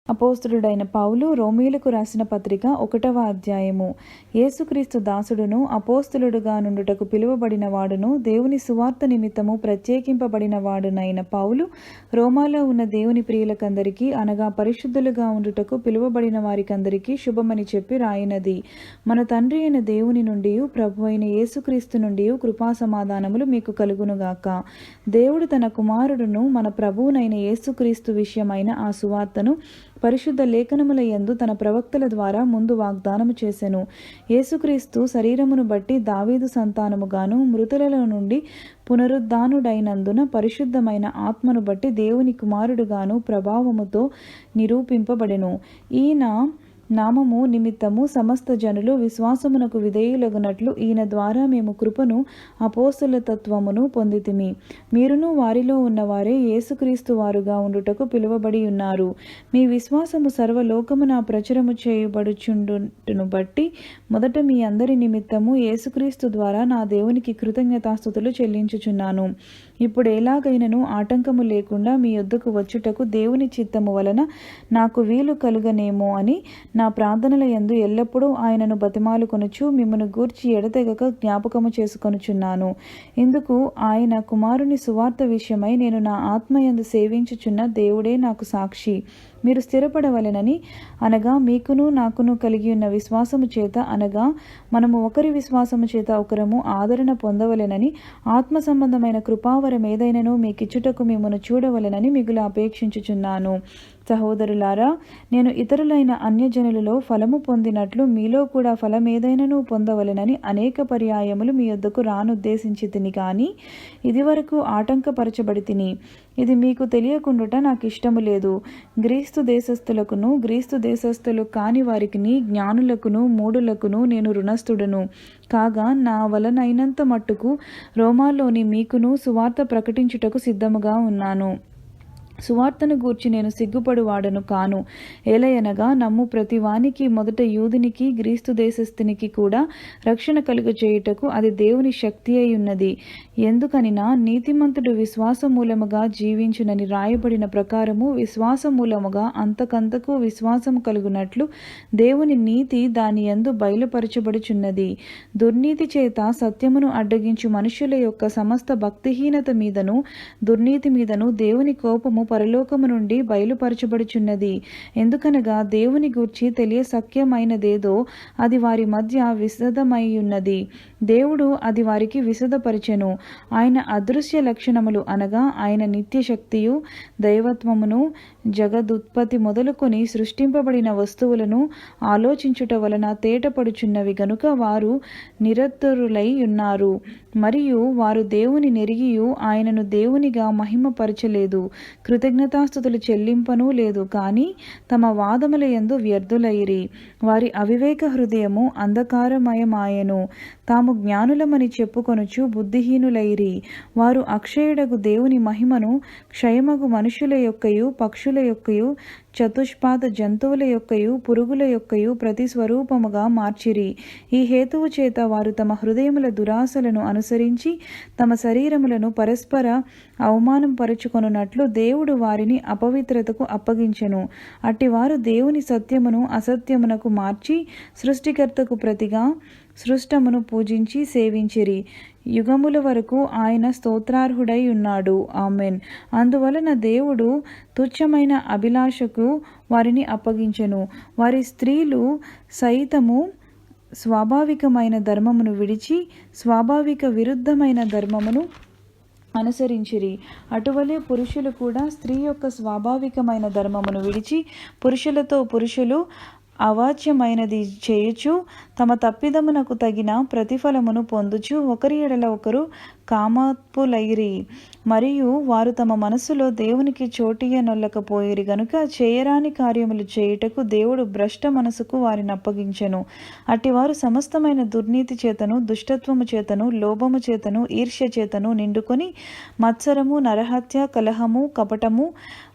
అపోస్తలుడైన పౌలు రోమీలకు రాసిన పత్రిక 1వ అధ్యాయము. యేసుక్రీస్తు దాసుడును అపోస్తలుడుగా నుండుటకు పిలువబడిన వాడును దేవుని సువార్త నిమిత్తము ప్రత్యేకింపబడిన వాడునైన పౌలు రోమాలో ఉన్న దేవుని ప్రియులకందరికీ అనగా పరిశుద్ధులుగా ఉండుటకు పిలువబడిన వారికందరికీ శుభమని చెప్పి రాయినది. మన తండ్రి అయిన దేవుని నుండి ప్రభు అయిన యేసుక్రీస్తు నుండి కృపా సమాధానములు మీకు కలుగునుగాక. దేవుడు తన కుమారుడును మన ప్రభువునైన యేసుక్రీస్తు విషయమైన ఆ సువార్తను పరిశుద్ధ లేఖనముల యందు తన ప్రవక్తల ద్వారా ముందు వాగ్దానము చేసెను. యేసుక్రీస్తు శరీరమును బట్టి దావీదు సంతానముగాను మృతులలో నుండి పునరుద్ధానుడైనందున పరిశుద్ధమైన ఆత్మను బట్టి దేవుని కుమారుడుగాను ప్రభావముతో నిరూపింపబడెను. ఈయన నామము నిమిత్తము సమస్త జనులు విశ్వాసమునకు విధేయులగునట్లు ఈయన ద్వారా మేము కృపను అపోస్తల తత్వమును పొందితిమి. మీరును వారిలో ఉన్నవారే యేసుక్రీస్తు వారుగా ఉండుటకు పిలువబడి ఉన్నారు. మీ విశ్వాసము సర్వలోకమున ప్రచురము చేయబడుచుండుటను బట్టి మొదట మీ అందరి నిమిత్తము యేసుక్రీస్తు ద్వారా నా దేవునికి కృతజ్ఞతాస్తుతులు చెల్లించుచున్నాను. ఇప్పుడు ఎలాగైనను ఆటంకము లేకుండా మీ యొద్దకు వచ్చుటకు దేవుని చిత్తము వలన నాకు వీలు కలుగనేమో అని నా ప్రార్థనల యందు ఎల్లప్పుడూ ఆయనను బతిమాలుకొనుచు మిమ్మను గూర్చి ఎడతెగక జ్ఞాపకము చేసుకొనుచున్నాను. ఇందుకు ఆయన కుమారుని సువార్త విషయమై నేను నా ఆత్మయందు సేవించుచున్న దేవుడే నాకు సాక్షి. మీరు స్థిరపడవలెనని, అనగా మీకును నాకును కలిగి ఉన్న విశ్వాసము చేత, అనగా మనము ఒకరి విశ్వాసము చేత ఒకరము ఆదరణ పొందవలెనని, ఆత్మ సంబంధమైన కృపావరం ఏదైనను మీకిచ్చుటకు మిమ్మను చూడవలెనని మిగులు అపేక్షించుచున్నాను. సహోదరులారా, నేను ఇతరులైన అన్యజనులలో ఫలము పొందినట్లు మీలో కూడా ఫలమేదైనను పొందవలెనని అనేక పర్యాయములు మీ యొద్దకు రానుద్దేశించితిని, కానీ ఇదివరకు ఆటంకపరచబడి తిని. ఇది మీకు తెలియకుండుట నాకు ఇష్టము లేదు. గ్రీస్తు దేశస్థులకును గ్రీస్తు దేశస్థులు కాని వారికిని, జ్ఞానులకును మూఢులకును నేను రుణస్థుడను. కాగా నా వలనైనంత మట్టుకు రోమాలోని మీకును సువార్త ప్రకటించుటకు సిద్ధముగా ఉన్నాను. సువార్తను గూర్చి నేను సిగ్గుపడువాడను కాను. ఏలయనగా నమ్ము ప్రతి వానికి, మొదట యూదునికి గ్రీస్తు దేశస్థునికి కూడా రక్షణ కలుగజేయుటకు అది దేవుని శక్తి అయి ఉన్నది. ఎందుకనినా నీతిమంతుడు విశ్వాసమూలముగా జీవించునని రాయబడిన ప్రకారము విశ్వాసమూలముగా అంతకంతకు విశ్వాసము కలుగునట్లు దేవుని నీతి దాని యందు బయలుపరచబడుచున్నది. దుర్నీతి చేత సత్యమును అడ్డగించు మనుషుల యొక్క సమస్త భక్తిహీనత మీదను దుర్నీతి మీదను దేవుని కోపము పరలోకము నుండి బయలుపరచబడుచున్నది. ఎందుకనగా దేవుని గూర్చి తెలియసఖ్యమైనదేదో అది వారి మధ్య విశదమైయున్నది. దేవుడు అది వారికి విశదపరిచెను. ఆయన అదృశ్య లక్షణములు, అనగా ఆయన నిత్య శక్తియు దైవత్వమును జగదుత్పత్తి మొదలుకొని సృష్టింపబడిన వస్తువులను ఆలోచించుట వలన తేటపడుచున్నవి గనుక వారు నిరతురులై ఉన్నారు. మరియు వారు దేవుని నెరిగియు ఆయనను దేవునిగా మహిమపరచలేదు, కృతజ్ఞతాస్తుతులు చెల్లింపనూ లేదు, కానీ తమ వాదముల యందు వ్యర్థులైరి. వారి అవివేక హృదయము అంధకారమయమాయెను. తాము జ్ఞానులమని చెప్పుకొనుచు బుద్ధిహీనులైరి. వారు అక్షయుడగు దేవుని మహిమను క్షయమగు మనుషుల యొక్కయు పక్షుల యొక్కయు చతుష్పాద జంతువుల యొక్కయు పురుగుల యొక్కయు ప్రతిస్వరూపముగా మార్చిరి. ఈ హేతువు చేత వారు తమ హృదయముల దురాశలను అనుసరించి తమ శరీరములను పరస్పర అవమానం పరుచుకొనున్నట్లు దేవుడు వారిని అపవిత్రతకు అప్పగించెను. అట్టివారు దేవుని సత్యమును అసత్యమునకు మార్చి సృష్టికర్తకు ప్రతిగా సృష్టమును పూజించి సేవించిరి. యుగముల వరకు ఆయన స్తోత్రార్హుడై ఉన్నాడు. ఆమెన్. అందువలన దేవుడు తుచ్చమైన అభిలాషకు వారిని అప్పగించెను. వారి స్త్రీలు సైతము స్వాభావికమైన ధర్మమును విడిచి స్వాభావిక విరుద్ధమైన ధర్మమును అనుసరించిరి. అటువలే పురుషులు కూడా స్త్రీ యొక్క స్వాభావికమైన ధర్మమును విడిచి పురుషులతో పురుషులు అవాచ్యమైనది చేయుచు తమ తప్పిదమునకు తగిన ప్రతిఫలమును పొందుచు ఒకరి ఎడల ఒకరు కామాత్పులైరి. మరియు వారు తమ మనస్సులో దేవునికి చోటియనొల్లకపోయిరి గనుక చేయరాని కార్యములు చేయుటకు దేవుడు భ్రష్ట మనసుకు వారిని అప్పగించెను. అట్టివారు సమస్తమైన దుర్నీతి చేతను దుష్టత్వము చేతను లోభము చేతను ఈర్ష్య చేతను నిండుకొని మత్సరము నరహత్య కలహము కపటము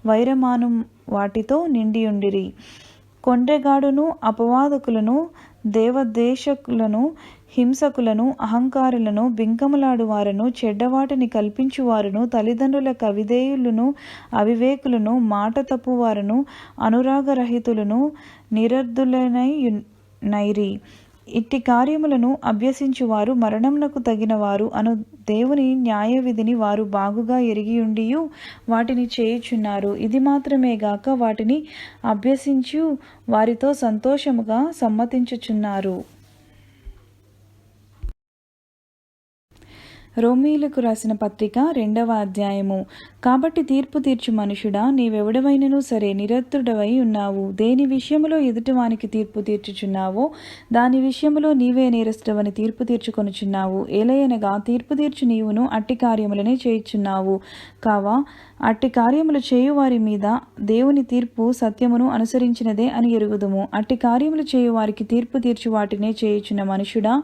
వైరమాను వాటితో నిండియుండిరి. కొండ్రెగాడును అపవాదకులను దేవదేశకులను, హింసకులను, అహంకారులను, బింకములాడువారును, చెడ్డవాటిని కల్పించువారును, తల్లిదండ్రులకు అవిధేయులను, అవివేకులను, మాట తప్పువారును, అనురాగరహితులను, నిరర్ధులనై నైరి. ఇట్టి కార్యములను అభ్యసించువారు మరణమునకు తగినవారు అను దేవుని న్యాయవిధిని వారు బాగుగా ఎరిగియుండియు వాటిని చేయుచున్నారు. ఇది మాత్రమే గాక వాటిని అభ్యసించు వారితో సంతోషముగా సమ్మతించుచున్నారు. రోమీయులకు రాసిన పత్రిక 2వ అధ్యాయము. కాబట్టి తీర్పు తీర్చు మనుషుడా, నీవెవడవైనను సరే నిరతుడవై ఉన్నావు. దేని విషయములో ఎదుటివానికి తీర్పు తీర్చుచున్నావో దాని విషయములో నీవే నేరస్తుడవని తీర్పు తీర్చుకొనుచున్నావు. ఏలయనగా తీర్పు తీర్చు నీవును అట్టి కార్యములనే చేయుచున్నావు కావా. అట్టి కార్యములు చేయువారి మీద దేవుని తీర్పు సత్యమును అనుసరించినదే అని ఎరుగుదుము. అట్టి కార్యములు చేయువారికి తీర్పు తీర్చు వాటినే చేయుచున్న మనుషుడా,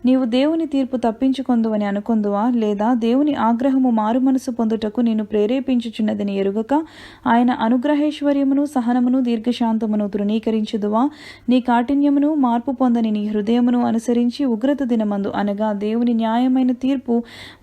నీవు దేవుని తీర్పు తప్పించుకొందువని అనుకొందువా? లేదా దేవుని ఆగ్రహము మారు మనసు పొందుటకు నిన్ను ప్రేరేపించుచున్నదని ఎరుగక ఆయన అనుగ్రహేశ్వర్యమును, సహనమును, దీర్ఘశాంతమును తృణీకరించుదువా? నీ కాఠిన్యమును, మార్పు పొందని నీ హృదయమును అనుసరించి ఉగ్రత దినమందు, అనగా దేవుని న్యాయమైన తీర్పు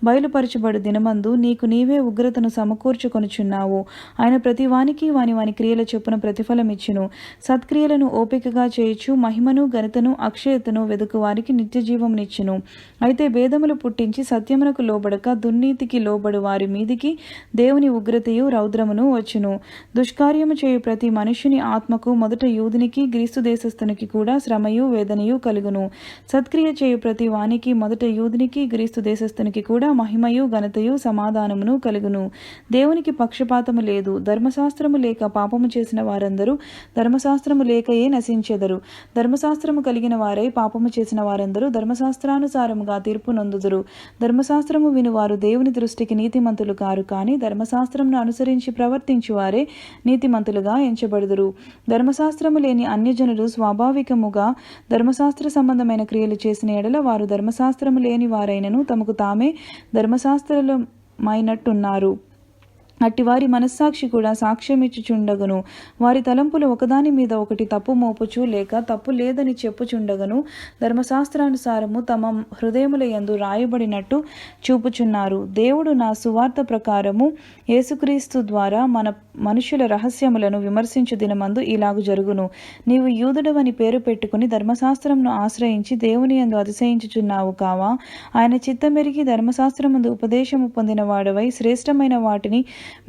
బయలుపరచబడు దినమందు నీకు నీవే ఉగ్రతను సమకూర్చుకొనుచున్నావు. ఆయన ప్రతి వానికి వాని క్రియల చొప్పున ప్రతిఫలమిచ్చును. సత్క్రియలను ఓపికగా చేయుచు మహిమను, ఘనతను, అక్షయతను వెదుకు వారికి నిత్య జీవమునిచ్చును. అయితే భేదములు పుట్టించి సత్యమునకు లోబడక దుర్నీతికి లోబడు వారి మీదికి దేవుని ఉగ్రతయు రౌద్రమును వచ్చును. దుష్కార్యము చేయు ప్రతి మనుష్యుని ఆత్మకు మొదట యూదునికి, గ్రీస్తు దేశస్థునికి కూడా శ్రమయు వేదనయు కలుగును. సత్క్రియ చేయు ప్రతి వానికి మొదట యూదునికి, గ్రీస్తు దేశస్థునికి కూడా మహిమయు, ఘనతయు, సమాధానమును కలుగును. దేవునికి పక్షపాతము లేదు. ధర్మశాస్త్రము లేక పాపము చేసిన వారందరూ ధర్మశాస్త్రము లేకయే నశించెదరు. ధర్మశాస్త్రము కలిగిన వారై పాపము చేసిన వారందరూ ధర్మశాస్త్రానుసారముగా తీర్పు నొందుదురు. ధర్మశాస్త్రము వినువారు దేవుని దృష్టికి నీతిమంతులు కారు, కానీ ధర్మశాస్త్రమును అనుసరించి ప్రవర్తించువారే నీతిమంతులుగా ఎంచబడుదురు. ధర్మశాస్త్రము లేని అన్యజనులు స్వాభావికముగా ధర్మశాస్త్ర సంబంధమైన క్రియలు చేసిన ఎడల వారు ధర్మశాస్త్రము లేని వారైనను తమకు తామే ధర్మశాస్త్రమైనట్టున్నారు. అట్టివారి మనస్సాక్షి కూడా సాక్ష్యమిచ్చుచుండగను. వారి తలంపులు ఒకదాని మీద ఒకటి తప్పు మోపుచు లేక తప్పు లేదని చెప్పుచుండగను ధర్మశాస్త్రానుసారము తమ హృదయముల యందు రాయబడినట్టు చూపుచున్నారు. దేవుడు నా సువార్త ప్రకారము యేసుక్రీస్తు ద్వారా మనుషుల రహస్యములను విమర్శించు దినమందు ఇలాగు జరుగును. నీవు యూదుడవని పేరు పెట్టుకుని ధర్మశాస్త్రమును ఆశ్రయించి దేవుని యందు అతిశయించుచున్నావు కావా. ఆయన చిత్తమెరిగి ధర్మశాస్త్రమందు ఉపదేశము పొందిన వాడవై శ్రేష్టమైన వాటిని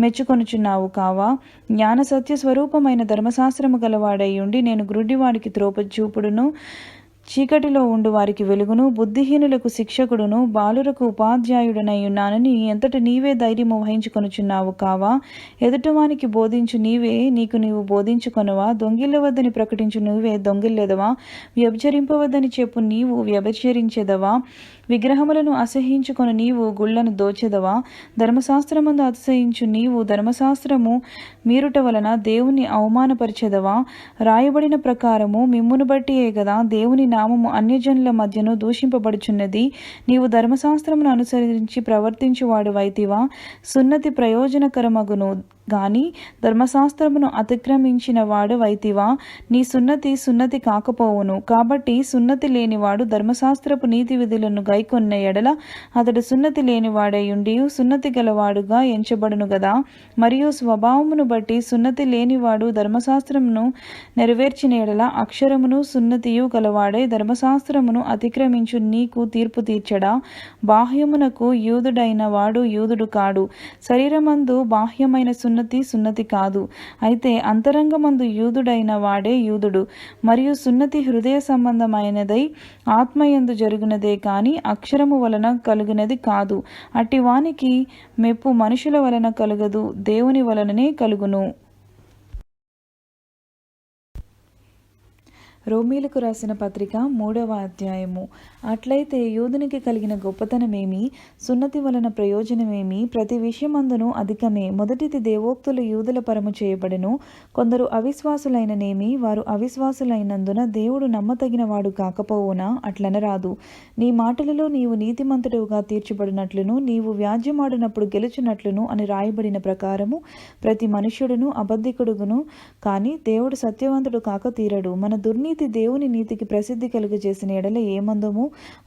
మెచ్చుకొనుచున్నావు కావా. జ్ఞాన సత్య స్వరూపమైన ధర్మశాస్త్రము గలవాడై ఉండి నేను గ్రుడ్డివాడికి త్రోపచూపుడును, చీకటిలో ఉండు వారికి వెలుగును, బుద్ధిహీనులకు శిక్షకుడును, బాలురకు ఉపాధ్యాయుడనై ఉన్నానని ఎంతట నీవే ధైర్యము వహించుకొనుచున్నావు కావా. ఎదుటివానికి బోధించు నీవే నీకు నీవు బోధించుకొనవా. దొంగిల్లవద్దని ప్రకటించు నీవే దొంగిల్లెదవా. వ్యభిచరింపవద్దని చెప్పు నీవు వ్యభిచరించెదవా. విగ్రహములను అసహించుకొని నీవు గుళ్లను దోచెదవా. ధర్మశాస్త్రమందు అతిశయించు నీవు ధర్మశాస్త్రము మీరుట వలన దేవుని అవమానపరిచెదవా. రాయబడిన ప్రకారము మిమ్మును బట్టియే గదా దేవుని నామము అన్యజనుల మధ్యను దూషింపబడుచున్నది. నీవు ధర్మశాస్త్రమును అనుసరించి ప్రవర్తించువాడువైతివా. సున్నతి ప్రయోజనకరమగును గాని ధర్మశాస్త్రమును అతిక్రమించిన వాడు వైతివా. నీ సున్నతి కాకపోవును. కాబట్టి సున్నతి లేనివాడు ధర్మశాస్త్రపు నీతి విధులను గైకొన్న ఎడల అతడు సున్నతి లేనివాడై ఉండియు సున్నతి గలవాడుగా ఎంచబడును గదా. మరియు స్వభావమును బట్టి సున్నతి లేనివాడు ధర్మశాస్త్రమును నెరవేర్చిన ఎడల అక్షరమును సున్నతియు గలవాడై ధర్మశాస్త్రమును అతిక్రమించు నీకు తీర్పు తీర్చడా. బాహ్యమునకు యూదుడైన వాడు యూదుడు కాడు. శరీరమందు బాహ్యమైన సున్నతి కాదు. అయితే అంతరంగమందు యూదుడైన వాడే యూదుడు. మరియు సున్నతి హృదయ సంబంధమైనదై ఆత్మయందు జరుగునదే కాని అక్షరము వలన కలుగునది కాదు. అట్టి వానికి మెప్పు మనుషుల వలన కలుగదు, దేవుని వలననే కలుగును. రోమీలకు రాసిన పత్రిక 3వ అధ్యాయము. అట్లయితే యూదునికి కలిగిన గొప్పతనమేమి, సున్నతి వలన ప్రయోజనమేమి? ప్రతి విషయమందును అధికమే. మొదటిది దేవోక్తులు యూదుల పరము చేయబడెను. కొందరు అవిశ్వాసులైననేమి, వారు అవిశ్వాసులైనందున దేవుడు నమ్మతగిన వాడు కాకపోవునా? అట్లనరాదు. నీ మాటలలో నీవు నీతిమంతుడుగా తీర్చబడినట్లును నీవు వ్యాజ్యమాడినప్పుడు గెలుచున్నట్లును అని రాయబడిన ప్రకారము ప్రతి మనుష్యుడును అబద్ధికుడుగును, కానీ దేవుడు సత్యవంతుడు కాక తీరడు. మన దుర్నీతి అవినీతి దేవుని నీతికి ప్రసిద్ధి కలుగజేసిన ఎడల ఏమందుము?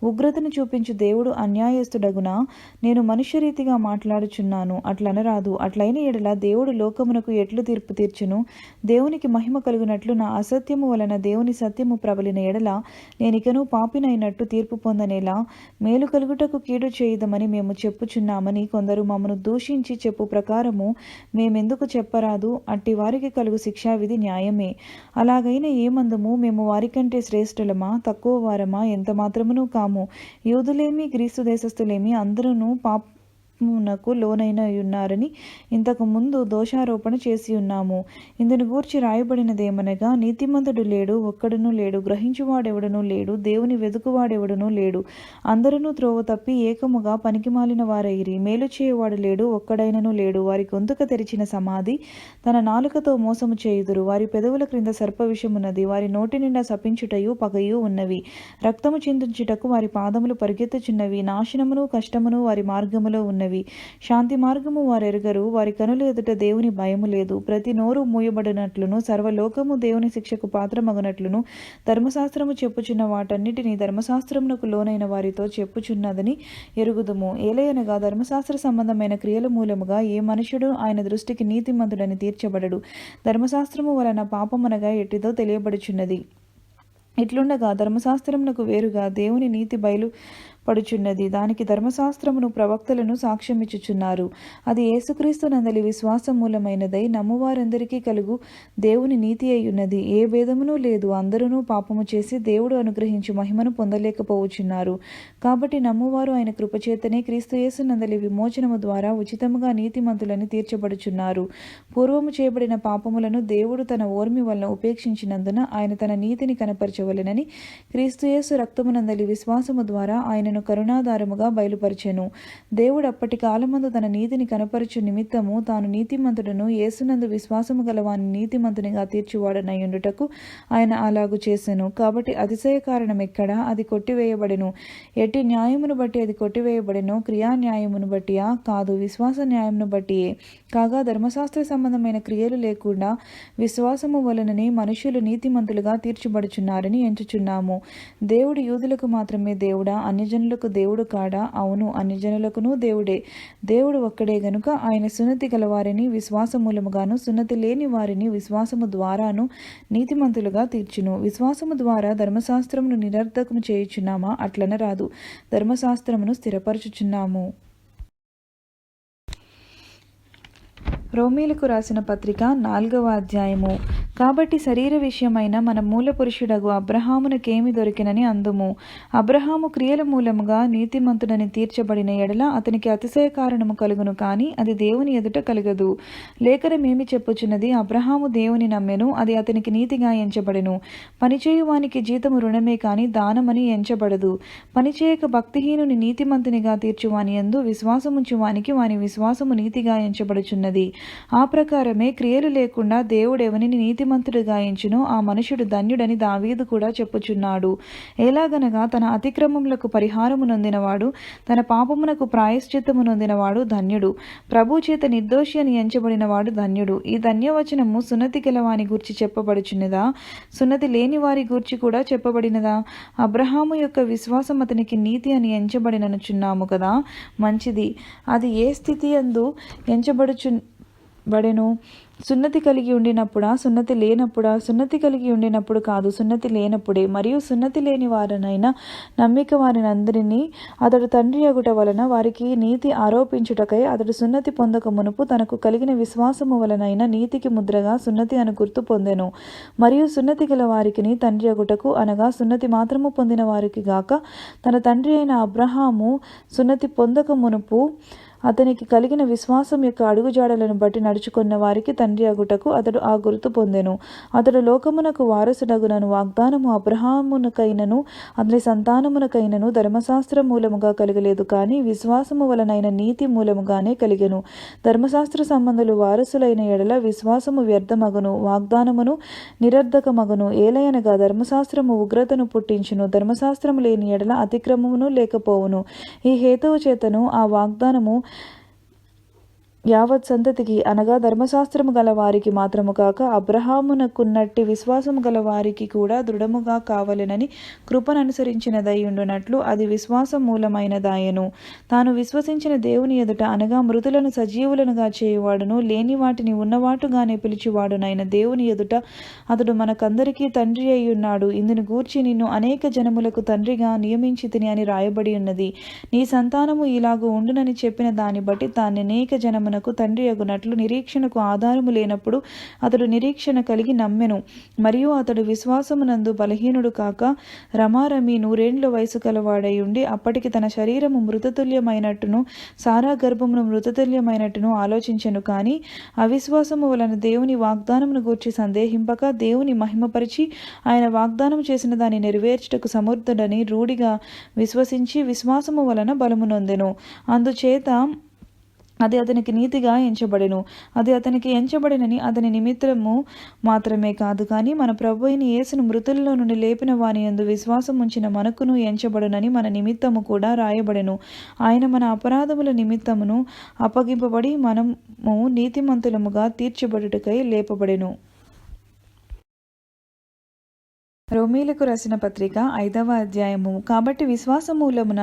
ఉగ్రతను చూపించు దేవుడు అన్యాయస్తుడగునా? నేను మనుష్యరీతిగా మాట్లాడుచున్నాను, అట్లనరాదు. అట్లైన ఎడల దేవుడు లోకమునకు ఎట్లు తీర్పు తీర్చును? దేవునికి మహిమ కలుగునట్లు నా అసత్యము వలన దేవుని సత్యము ప్రబలిన ఎడల నేనికను పాపినైనట్టు తీర్పు పొందనేలా? మేలు కలుగుటకు కీడు చేయుదమని మేము చెప్పుచున్నామని కొందరు మమ్మను దూషించి చెప్పు ప్రకారము మేమెందుకు చెప్పరాదు? అట్టి వారికి కలుగు శిక్షావిధి న్యాయమే. అలాగైన ఏమందుము? మేము వారికంటే శ్రేష్ఠులమా, తక్కువ వారమా? ఎంత మాత్రమును కాము. యూదులేమి గ్రీసు దేశస్థులేమి అందరూ పాపమునకు లోనైన ఉన్నారని ఇంతకు ముందు దోషారోపణ చేసి ఉన్నాము. ఇందును గూర్చి రాయబడినదేమనగా, నీతిమంతుడు లేడు, ఒక్కడునూ లేడు, గ్రహించువాడెవడునూ లేడు, దేవుని వెదుకువాడెవడునూ లేడు, అందరూ త్రోవ తప్పి ఏకముగా పనికిమాలిన వారైరి, మేలు చేయవాడు లేడు, ఒక్కడైనను లేడు. వారి గొంతుక తెరిచిన సమాధి, తన నాలుకతో మోసము చేయుదురు. వారి పెదవుల క్రింద సర్ప విషమున్నది, వారి నోటి నిండా శపించుటయు పగయు ఉన్నవి. రక్తము చిందించుటకు వారి పాదములు పరిగెత్తుచున్నవి, నాశనమును కష్టమును వారి మార్గములో ఉన్నవి. శాంతి మార్గము వారెరుగరు, వారి కనుల ఎదుట దేవుని భయము లేదు. ప్రతి నోరు మూయబడినట్లును సర్వలోకము దేవుని శిక్షకు పాత్రమగునట్లును ధర్మశాస్త్రము చెప్పుచున్న వాటన్నిటినీ ధర్మశాస్త్రమునకు లోనైన వారితో చెప్పుచున్నదని ఎరుగుదుము. ఏలయనగా ధర్మశాస్త్ర సంబంధమైన క్రియల మూలముగా ఏ మనుషుడు ఆయన దృష్టికి నీతిమంతుడని తీర్చబడడు. ధర్మశాస్త్రము వలన పాపమనగా ఎట్టిదో తెలియబడుచున్నది. ఇట్లుండగా ధర్మశాస్త్రమునకు వేరుగా దేవుని నీతి బయలుపడుచున్నది. దానికి ధర్మశాస్త్రమును ప్రవక్తలను సాక్ష్యమిచ్చుచున్నారు. అది యేసుక్రీస్తు నందలి విశ్వాసం మూలమైనదై నమ్మువారందరికీ కలుగు దేవుని నీతి అయ్యున్నది. ఏ భేదమునూ లేదు. అందరూ పాపము చేసి దేవుడు అనుగ్రహించు మహిమను పొందలేకపోవచ్చున్నారు. కాబట్టి నమ్మువారు ఆయన కృపచేతనే క్రీస్తు యేసు నందలి విమోచనము ద్వారా ఉచితముగా నీతిమంతులని తీర్చబడుచున్నారు. పూర్వము చేయబడిన పాపములను దేవుడు తన ఓర్మి వలన ఉపేక్షించినందున ఆయన తన నీతిని కనపరచవలెనని క్రీస్తు యేసు రక్తమునందలి విశ్వాసము ద్వారా ఆయనను కరుణాధారముగా బయలుపరిచెను. దేవుడు అప్పటి కాలమందు తన నీతిని కనపరచు నిమిత్తము తాను నీతిమంతుడును యేసునందు విశ్వాసము గల వాని నీతిమంతునిగా తీర్చువాడనయ్యుండుటకు ఆయన అలాగు చేసెను. కాబట్టి అతిశయ కారణం ఎక్కడా? అది కొట్టివేయబడెను. ఎట్టి న్యాయమును బట్టి అది కొట్టివేయబడెను? క్రియా న్యాయమును బట్టియా? కాదు, విశ్వాస న్యాయమును బట్టియే. కాగా ధర్మశాస్త్ర సంబంధమైన క్రియలు లేకుండా విశ్వాసము వలననే మనుష్యులు నీతిమంతులుగా తీర్చబడుచున్నారని ఎంచుచున్నాము. దేవుడు యూదులకు మాత్రమే దేవుడా? అన్యజనులకు దేవుడు కాడా? అవును, అన్యజనులకును దేవుడే. దేవుడు ఒక్కడే గనుక ఆయన సున్నతి గలవారిని విశ్వాసమూలముగాను సున్నతి లేని వారిని విశ్వాసము ద్వారాను నీతిమంతులుగా తీర్చును. విశ్వాసము ద్వారా ధర్మశాస్త్రమును నిరర్ధకము చేయుచున్నామా? అట్లనరాదు, ధర్మశాస్త్రమును స్థిరపరచుచున్నాము. రోమీలకు రాసిన పత్రిక 4వ అధ్యాయము. కాబట్టి శరీర విషయమైన మన మూల పురుషుడగు అబ్రహామునకేమి దొరికినని అందుము. అబ్రహాము క్రియల మూలముగా నీతిమంతుడని తీర్చబడిన ఎడల అతనికి అతిశయ కారణము కలుగును, కానీ అది దేవుని ఎదుట కలుగదు. లేఖనమేమి చెప్పుచున్నది? అబ్రహాము దేవుని నమ్మెను, అది అతనికి నీతిగా ఎంచబడెను. పనిచేయువానికి జీతము రుణమే కాని దానమని ఎంచబడదు. పనిచేయక భక్తిహీనుని నీతిమంతునిగా తీర్చువాని యందు విశ్వాసముంచువానికి వాని విశ్వాసము నీతిగా ఎంచబడుచున్నది. ఆ ప్రకారమే క్రియలు లేకుండా దేవుడెవనిని నీతిమంతుడిగా ఎంచునో ఆ మనుషుడు ధన్యుడని దావీదు కూడా చెప్పుచున్నాడు. ఎలాగనగా తన అతిక్రమములకు పరిహారము నొందినవాడు, తన పాపమునకు ప్రాయశ్చిత్తము నొందినవాడు ధన్యుడు. ప్రభు చేత నిర్దోషి అని ఎంచబడినవాడు ధన్యుడు. ఈ ధన్యవచనము సున్నతి గలవాని గూర్చి చెప్పబడుచున్నదా? సున్నతి లేని వారి గూర్చి కూడా చెప్పబడినదా? అబ్రహాము యొక్క విశ్వాసం అతనికి నీతి అని ఎంచబడిననుచున్నాము కదా. మంచిది. అది ఏ స్థితి యందు ఎంచబడెను? సున్నతి కలిగి ఉండినప్పుడా, సున్నతి లేనప్పుడా? సున్నతి కలిగి ఉండినప్పుడు కాదు, సున్నతి లేనప్పుడే. మరియు సున్నతి లేని వారనైనా నమ్మిక వారినందరినీ అతడు తండ్రి అగుట వలన వారికి నీతి ఆరోపించుటకై అతడు సున్నతి పొందక మునుపు తనకు కలిగిన విశ్వాసము వలనైన నీతికి ముద్రగా సున్నతి అను గుర్తు పొందెను. మరియు సున్నతి గల వారికి తండ్రి అగుటకు, అనగా సున్నతి మాత్రము పొందిన వారికి గాక తన తండ్రి అయిన అబ్రహాము సున్నతి పొందక మునుపు అతనికి కలిగిన విశ్వాసం యొక్క అడుగుజాడలను బట్టి నడుచుకున్న వారికి తండ్రి అగుటకు అతడు ఆ గుర్తు పొందెను. అతడు లోకమునకు వారసుడగునను వాగ్దానము అబ్రహామునకైనను అతని సంతానమునకైనను ధర్మశాస్త్ర మూలముగా కలగలేదు, కానీ విశ్వాసము వలనైన నీతి మూలముగానే కలిగెను. ధర్మశాస్త్ర సంబంధులు వారసులైన ఎడల విశ్వాసము వ్యర్థమగును, వాగ్దానమును నిరర్ధకమగును. ఏలయనగా ధర్మశాస్త్రము ఉగ్రతను పుట్టించును, ధర్మశాస్త్రము లేని ఎడల అతిక్రమమును లేకపోవును. ఈ హేతువు చేతను ఆ వాగ్దానము యావత్ సంతతికి అనగా ధర్మశాస్త్రము గల వారికి మాత్రము కాక అబ్రహామునకున్నట్టి విశ్వాసము గల వారికి కూడా దృఢముగా కావలెనని కృపననుసరించినదై ఉండునట్లు అది విశ్వాసం మూలమైనదాయను. తాను విశ్వసించిన దేవుని ఎదుట అనగా మృతులను సజీవులనుగా చేయువాడును లేని వాటిని ఉన్నవాటుగానే పిలిచివాడునైన దేవుని ఎదుట అతడు మనకందరికీ తండ్రి అయి ఉన్నాడు. ఇందును గూర్చి నిన్ను అనేక జనములకు తండ్రిగా నియమించితిని అని రాయబడి ఉన్నది. నీ సంతానము ఇలాగు ఉండునని చెప్పిన దాన్ని బట్టి తాను అనేక జనమునకు తండ్రి అగునట్లు నిరీక్షణకు ఆధారము లేనప్పుడు అతడు నిరీక్షణ కలిగి నమ్మెను. మరియు అతడు విశ్వాసమునందు బలహీనుడు కాక రమారమి 100 ఏండ్ల వయసు కలవాడై ఉండి అప్పటికి తన శరీరము మృతతుల్యమైనట్టును సారా గర్భమును మృతతుల్యమైనట్టును ఆలోచించెను. కానీ అవిశ్వాసము వలన దేవుని వాగ్దానమును గూర్చి సందేహింపక దేవుని మహిమపరిచి ఆయన వాగ్దానం చేసిన దాన్ని నెరవేర్చుటకు సమర్థుడని రూఢిగా విశ్వసించి విశ్వాసము వలన బలము నొందెను. అందుచేత అది అతనికి నీతిగా ఎంచబడెను. అది అతనికి ఎంచబడినని అతని నిమిత్తము మాత్రమే కాదు కానీ మన ప్రభువైన యేసును మృతుల్లో నుండి లేపిన వాని యందు విశ్వాసం ఉంచిన మనకును ఎంచబడునని మన నిమిత్తము కూడా రాయబడెను. ఆయన మన అపరాధముల నిమిత్తమును అప్పగింపబడి మనము నీతిమంతులముగా తీర్చబడుటకై లేపబడెను. రోమీలకు రాసిన పత్రిక 5వ అధ్యాయము. కాబట్టి విశ్వాసమూలమున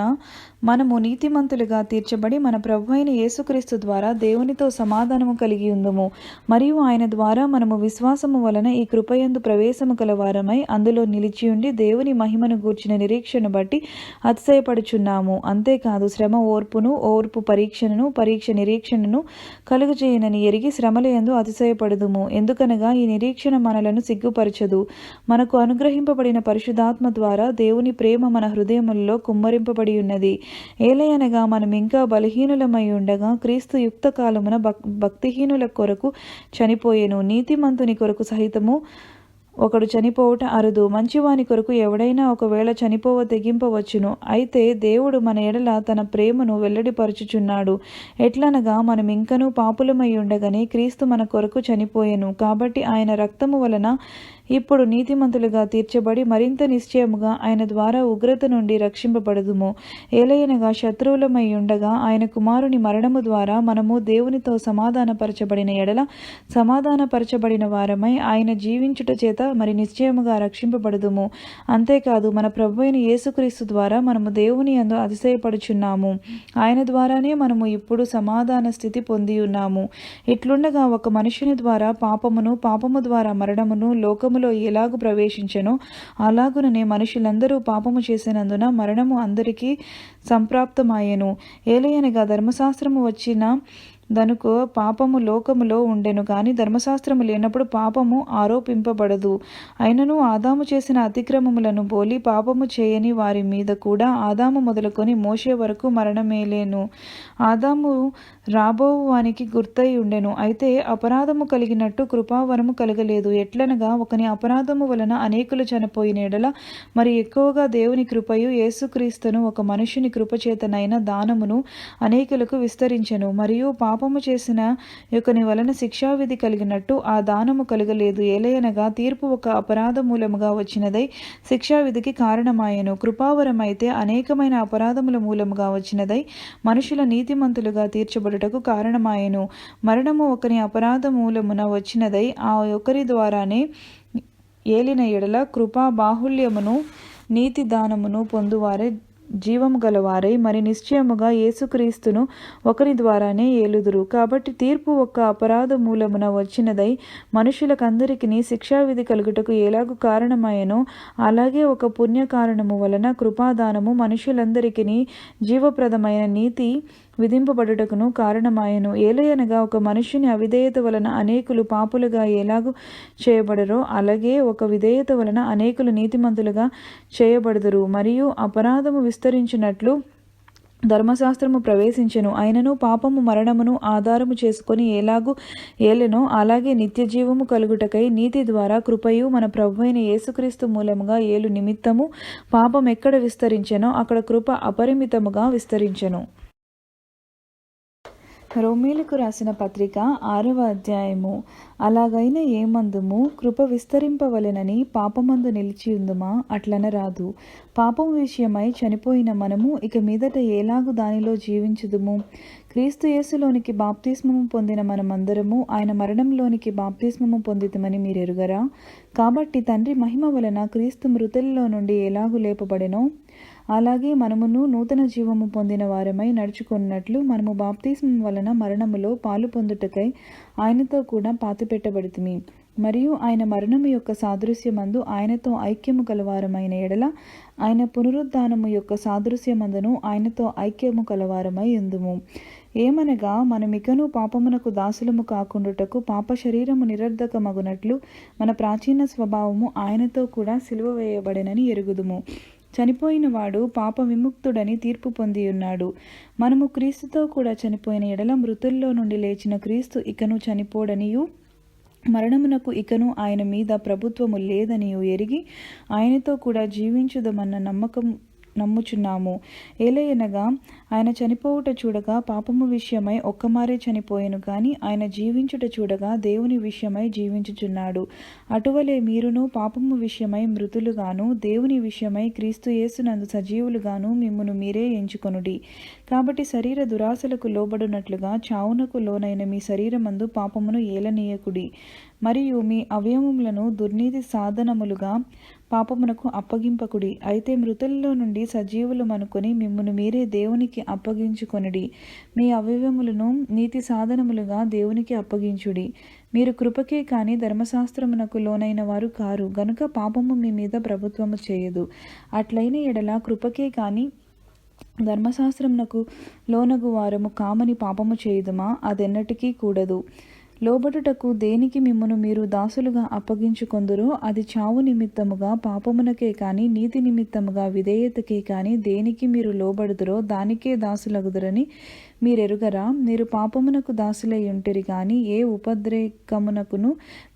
మనము నీతిమంతులుగా తీర్చబడి మన ప్రభువైన యేసుక్రీస్తు ద్వారా దేవునితో సమాధానము కలిగి ఉందుము. మరియు ఆయన ద్వారా మనము విశ్వాసము వలన ఈ కృపయందు ప్రవేశము కలవారమై అందులో నిలిచియుండి దేవుని మహిమను గూర్చిన నిరీక్షను బట్టి అతిశయపడుచున్నాము. అంతేకాదు శ్రమ ఓర్పును, ఓర్పు పరీక్షను, పరీక్ష నిరీక్షణను కలుగజేయనని ఎరిగి శ్రమలయందు అతిశయపడుదుము. ఎందుకనగా ఈ నిరీక్షణ మనలను సిగ్గుపరచదు. మనకు అనుగ్రహింపబడిన పరిశుద్ధాత్మ ద్వారా దేవుని ప్రేమ మన హృదయములలో కుమ్మరింపబడి ఉన్నది. ఏలయనగా మనం ఇంకా బలహీనులమై ఉండగా క్రీస్తు యుక్త కాలమున భక్తిహీనుల కొరకు చనిపోయెను. నీతిమంతుని కొరకు సహితము ఒకడు చనిపోవుట అరుదు. మంచివాని కొరకు ఎవడైనా ఒకవేళ చనిపోవ తెగింపవచ్చును. అయితే దేవుడు మన ఎడల తన ప్రేమను వెల్లడిపరచుచున్నాడు. ఎట్లనగా మనం ఇంకనూ పాపులమై ఉండగానే క్రీస్తు మన కొరకు చనిపోయెను. కాబట్టి ఆయన రక్తము వలన ఇప్పుడు నీతిమంతులుగా తీర్చబడి మరింత నిశ్చయముగా ఆయన ద్వారా ఉగ్రత నుండి రక్షింపబడదుము. ఏలయనగా శత్రువులమై ఉండగా ఆయన కుమారుని మరణము ద్వారా మనము దేవునితో సమాధానపరచబడిన ఎడల సమాధానపరచబడిన వారమై ఆయన జీవించుట చేత మరి నిశ్చయముగా రక్షింపబడదుము. అంతేకాదు మన ప్రభువైన యేసుక్రీస్తు ద్వారా మనము దేవుని యందు అతిశయపడుచున్నాము. ఆయన ద్వారానే మనము ఇప్పుడు సమాధాన స్థితి పొంది ఉన్నాము. ఇట్లుండగా ఒక మనుషుని ద్వారా పాపమును, పాపము ద్వారా మరణమును లోకములో ఎలాగు ప్రవేశించెనో అలాగుననే మనుషులందరూ పాపము చేసినందున మరణము అందరికీ సంప్రాప్తమాయెను. ఏలయనగా ధర్మశాస్త్రము వచ్చిన దనుకు పాపము లోకములో ఉండెను కానీ ధర్మశాస్త్రము లేనప్పుడు పాపము ఆరోపింపబడదు. అయినను ఆదాము చేసిన అతిక్రమములను పోలి పాపము చేయని వారి మీద కూడా ఆదాము మొదలుకొని మోషే వరకు మరణమేలేను. ఆదాము రాబోవు వానికి గుర్తయి ఉండెను. అయితే అపరాధము కలిగినట్టు కృపావరము కలగలేదు. ఎట్లనగా ఒకని అపరాధము వలన అనేకులు చనిపోయిన ఎడల మరి ఎక్కువగా దేవుని కృపయు యేసుక్రీస్తును ఒక మనుషుని కృపచేతనైన దానమును అనేకులకు విస్తరించెను. మరియు పాపము చేసిన యొక్కని వలన శిక్షావిధి కలిగినట్టు ఆ దానము కలగలేదు. ఏలయనగా తీర్పు ఒక అపరాధ మూలముగా వచ్చినదై శిక్షావిధికి కారణమాయెను. కృపావరమైతే అనేకమైన అపరాధముల మూలముగా వచ్చినదై మనుషుల నీతిమంతులుగా తీర్చబడుటకు కారణమాయెను. మరణము ఒకని అపరాధ మూలమున వచ్చినదై ఆ ఒకరి ద్వారానే ఏలిన ఎడల కృపా బాహుళ్యమును నీతి దానమును పొందువారే జీవము గలవారై మరి నిశ్చయముగా యేసుక్రీస్తును ఒకరి ద్వారానే ఏలుదురు. కాబట్టి తీర్పు ఒక్క అపరాధ మూలమున వచ్చినదై మనుషులకందరికీ శిక్షావిధి కలుగుటకు ఎలాగు కారణమాయెనో అలాగే ఒక పుణ్య కారణము వలన కృపాదానము మనుషులందరికీ జీవప్రదమైన నీతి విధింపబడుటకును కారణమాయెను. ఏలయనగా ఒక మనుష్యుని అవిధేయత వలన అనేకులు పాపులుగా ఎలాగు చేయబడరో అలాగే ఒక విధేయత వలన అనేకులు నీతిమంతులుగా చేయబడుదురు. మరియు అపరాధము విస్తరించినట్లు ధర్మశాస్త్రము ప్రవేశించెను. అయినను పాపము మరణమును ఆధారము చేసుకొని ఎలాగు ఏలెనో అలాగే నిత్య జీవము కలుగుటకై నీతి ద్వారా కృపయు మన ప్రభువైన యేసుక్రీస్తు మూలముగా ఏలు నిమిత్తము పాపం ఎక్కడ విస్తరించెనో అక్కడ కృప అపరిమితముగా విస్తరించెను. రోమీలకు రాసిన పత్రిక 6వ అధ్యాయము. అలాగైన ఏమందుము కృప విస్తరింపవలెనని పాపమందు నిలిచియుందుమా? అట్లనరాదు. పాపం విషయమై చనిపోయిన మనము ఇక మీదట ఎలాగు దానిలో జీవించుదుము? క్రీస్తు యేసులోనికి బాప్తిస్మము పొందిన మనమందరము ఆయన మరణంలోనికి బాప్తిస్మము పొందితమని మీరెరుగరా? కాబట్టి తండ్రి మహిమ వలన క్రీస్తు మృతులలో నుండి ఎలాగు లేపబడెనో అలాగే మనమును నూతన జీవము పొందిన వారమై నడుచుకున్నట్లు మనము బాప్తిస్మం వలన మరణములో పాలు పొందుటకై ఆయనతో కూడా పాతిపెట్టబడితిమి. మరియు ఆయన మరణము యొక్క సాదృశ్యమందు ఆయనతో ఐక్యము కలవారమైన ఎడల ఆయన పునరుద్ధానము యొక్క సాదృశ్యమందును ఆయనతో ఐక్యము కలవారమై ఉందుము. ఏమనగా మనమికను పాపమునకు దాసులము కాకుండుటకు పాప శరీరము నిరర్ధకమగునట్లు మన ప్రాచీన స్వభావము ఆయనతో కూడా సిలువ వేయబడెనని ఎరుగుదుము. చనిపోయిన వాడు పాప విముక్తుడని తీర్పు పొంది ఉన్నాడు. మనము క్రీస్తుతో కూడా చనిపోయిన ఎడల మృతుల్లో నుండి లేచిన క్రీస్తు ఇకను చనిపోడనియు మరణమునకు ఇకను ఆయన మీద ప్రభుత్వము లేదనియు ఎరిగి ఆయనతో కూడా జీవించుదమన్న నమ్ముచున్నాము. ఏలయనగా ఆయన చనిపోవుట చూడగా పాపము విషయమై ఒక్కమారే చనిపోయెను గాని ఆయన జీవించుట చూడగా దేవుని విషయమై జీవించుచున్నాడు. అటువలే మీరును పాపము విషయమై మృతులుగాను దేవుని విషయమై క్రీస్తు యేసునందు సజీవులుగాను మిమ్మును మీరే ఎంచుకొనుడి. కాబట్టి శరీర దురాశలకు లోబడినట్లుగా చావునకు లోనైన మీ శరీరమందు పాపమును ఏలనీయకుడి. మరియు మీ అవయవములను దుర్నీతి సాధనములుగా పాపమునకు అప్పగింపకుడి. అయితే మృతులలో నుండి సజీవులు అనుకొని మిమ్మును మీరే దేవునికి అప్పగించుకొనుడి. మీ అవయవములను నీతి సాధనములుగా దేవునికి అప్పగించుడి. మీరు కృపకే కాని ధర్మశాస్త్రమునకు లోనైన వారు కారు గనుక పాపము మీ మీద ప్రభుత్వము చేయదు. అట్లైన ఎడల కృపకే కాని ధర్మశాస్త్రమునకు లోనగు వారము కామని పాపము చేయుదుమా? అదెన్నటికీ కూడదు. లోబడుటకు దేనికి మిమ్మును మీరు దాసులుగా అప్పగించుకొందురో అది చావు నిమిత్తముగా పాపమునకే కాని నీతి నిమిత్తముగా విధేయతకే కాని దేనికి మీరు లోబడుదురో దానికే దాసులగుదురని మీరెరుగరా? మీరు పాపమునకు దాసులై ఉంటిరి కానీ ఏ ఉపద్రేకమునకును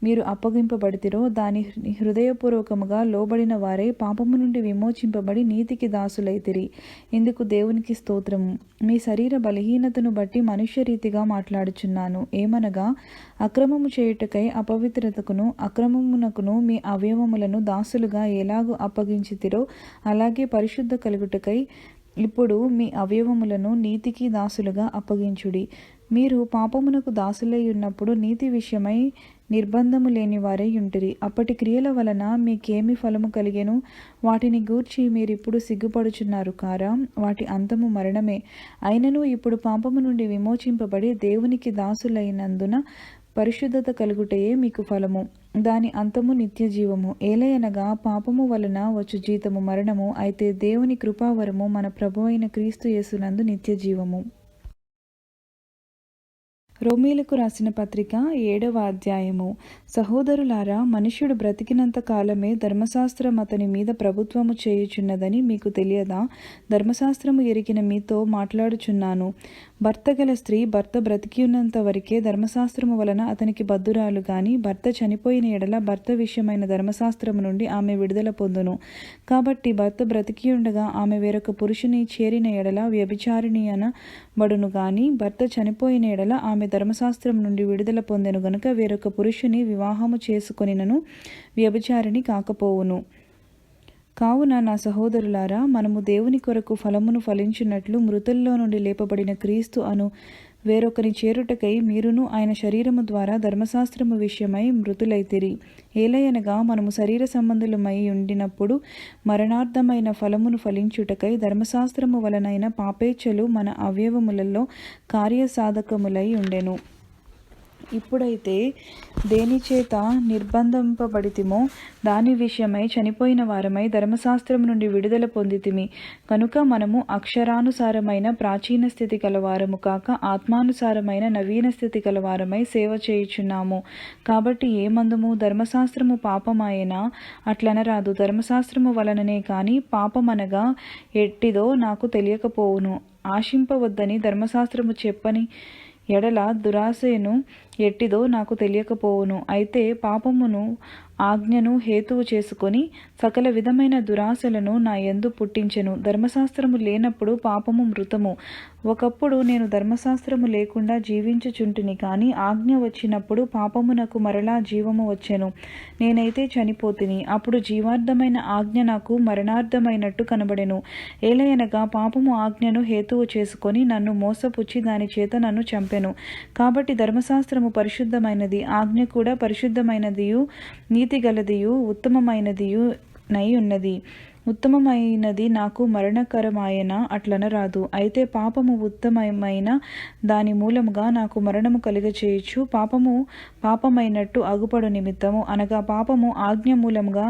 మీరు అప్పగింపబడితిరో దాని హృదయపూర్వకముగా లోబడిన వారే పాపము నుండి విమోచింపబడి నీతికి దాసులైతిరి. ఇందుకు దేవునికి స్తోత్రము. మీ శరీర బలహీనతను బట్టి మనుష్య రీతిగా మాట్లాడుచున్నాను. ఏమనగా అక్రమము చేయుటకై అపవిత్రతకును అక్రమమునకును మీ అవయవములను దాసులుగా ఎలాగూ అప్పగించితిరో అలాగే పరిశుద్ధ కలుగుటకై ఇప్పుడు మీ అవయవములను నీతికి దాసులుగా అప్పగించుడి. మీరు పాపమునకు దాసులై ఉన్నప్పుడు నీతి విషయమై నిర్బంధము లేని వారై ఉంటిరి. అప్పటి క్రియల వలన మీకేమి ఫలము కలిగెను? వాటిని గూర్చి మీరిప్పుడు సిగ్గుపడుచున్నారు కారా? వాటి అంతము మరణమే. అయినను ఇప్పుడు పాపము నుండి విమోచింపబడి దేవునికి దాసులైనందున పరిశుద్ధత కలుగుటయే మీకు ఫలము. దాని అంతము నిత్య జీవము. ఏలయనగా పాపము వలన వచ్చు జీతము మరణము, అయితే దేవుని కృపావరము మన ప్రభువైన క్రీస్తు యేసునందు నిత్య జీవము. రోమీలకు రాసిన పత్రిక 7వ అధ్యాయము. సహోదరులారా, మనుష్యుడు బ్రతికినంత కాలమే ధర్మశాస్త్రం అతని మీద ప్రభుత్వము చేయుచున్నదని మీకు తెలియదా? ధర్మశాస్త్రము ఎరిగిన మీతో మాట్లాడుచున్నాను. భర్త గల స్త్రీ భర్త బ్రతికియున్నంత వరకే ధర్మశాస్త్రము వలన అతనికి బద్ధురాలు గాని భర్త చనిపోయిన ఎడల భర్త విషయమైన ధర్మశాస్త్రము నుండి ఆమె విడుదల పొందును. కాబట్టి భర్త బ్రతికియుండగా ఆమె వేరొక పురుషుని చేరిన ఎడల వ్యభిచారిణి అనబడును గాని భర్త చనిపోయిన ఎడల ఆమె ధర్మశాస్త్రం నుండి విడుదల పొందెను గనుక వేరొక పురుషుని వివాహము చేసుకొనినను వ్యభిచారిణి కాకపోవును. కావున నా సహోదరులారా, మనము దేవుని కొరకు ఫలమును ఫలించున్నట్లు మృతుల్లో నుండి లేపబడిన క్రీస్తు అను వేరొకరి చేరుటకై మీరును ఆయన శరీరము ద్వారా ధర్మశాస్త్రము విషయమై మృతులైతిరి. ఏలయనగా మనము శరీర సంబంధులమై ఉండినప్పుడు మరణార్థమైన ఫలమును ఫలించుటకై ధర్మశాస్త్రము వలనైన పాపేచ్ఛలు మన అవయవములలో కార్యసాధకములై ఉండెను. ఇప్పుడైతే దేనిచేత నిర్బంధింపబడితిమో దాని విషయమై చనిపోయిన వారమై ధర్మశాస్త్రం నుండి విడుదల పొందితిమి కనుక మనము అక్షరానుసారమైన ప్రాచీన స్థితి కలవారము కాక ఆత్మానుసారమైన నవీన స్థితి కలవారమై సేవ చేయుచున్నాము. కాబట్టి ఏమందుము? ధర్మశాస్త్రము పాపమాయెనా? అట్లనరాదు. ధర్మశాస్త్రము వలననే కాని పాపమనగా ఎట్టిదో నాకు తెలియకపోవును. ఆశింపవద్దని ధర్మశాస్త్రము చెప్పని ఎడల దురాశను ఎట్టిదో నాకు తెలియకపోవును. అయితే పాపమును ఆజ్ఞను హేతువు చేసుకొని సకల విధమైన దురాశలను నా యందు పుట్టించెను. ధర్మశాస్త్రము లేనప్పుడు పాపము మృతము. ఒకప్పుడు నేను ధర్మశాస్త్రము లేకుండా జీవించుచుంటిని, కానీ ఆజ్ఞ వచ్చినప్పుడు పాపమునకు మరలా జీవము వచ్చెను. నేనైతే చనిపోతిని. అప్పుడు జీవార్థమైన ఆజ్ఞ నాకు మరణార్థమైనట్టు కనబడెను. ఏలయనగా పాపము ఆజ్ఞను హేతువు చేసుకొని నన్ను మోసపుచ్చి దాని చేత నన్ను చంపెను. కాబట్టి ధర్మశాస్త్రము పరిశుద్ధమైనది, ఆజ్ఞ కూడా పరిశుద్ధమైనదియు నీతిగలదియు ఉత్తమమైనదియు నై ఉన్నది. ఉత్తమమైనది నాకు మరణకరమాయన అట్లనరాదు. అయితే పాపము ఉత్తమమైన దాని మూలముగా నాకు మరణము కలుగచేయచ్చు. పాపము పాపమైనట్టు అగుపడు నిమిత్తము, అనగా పాపము ఆజ్ఞ మూలముగా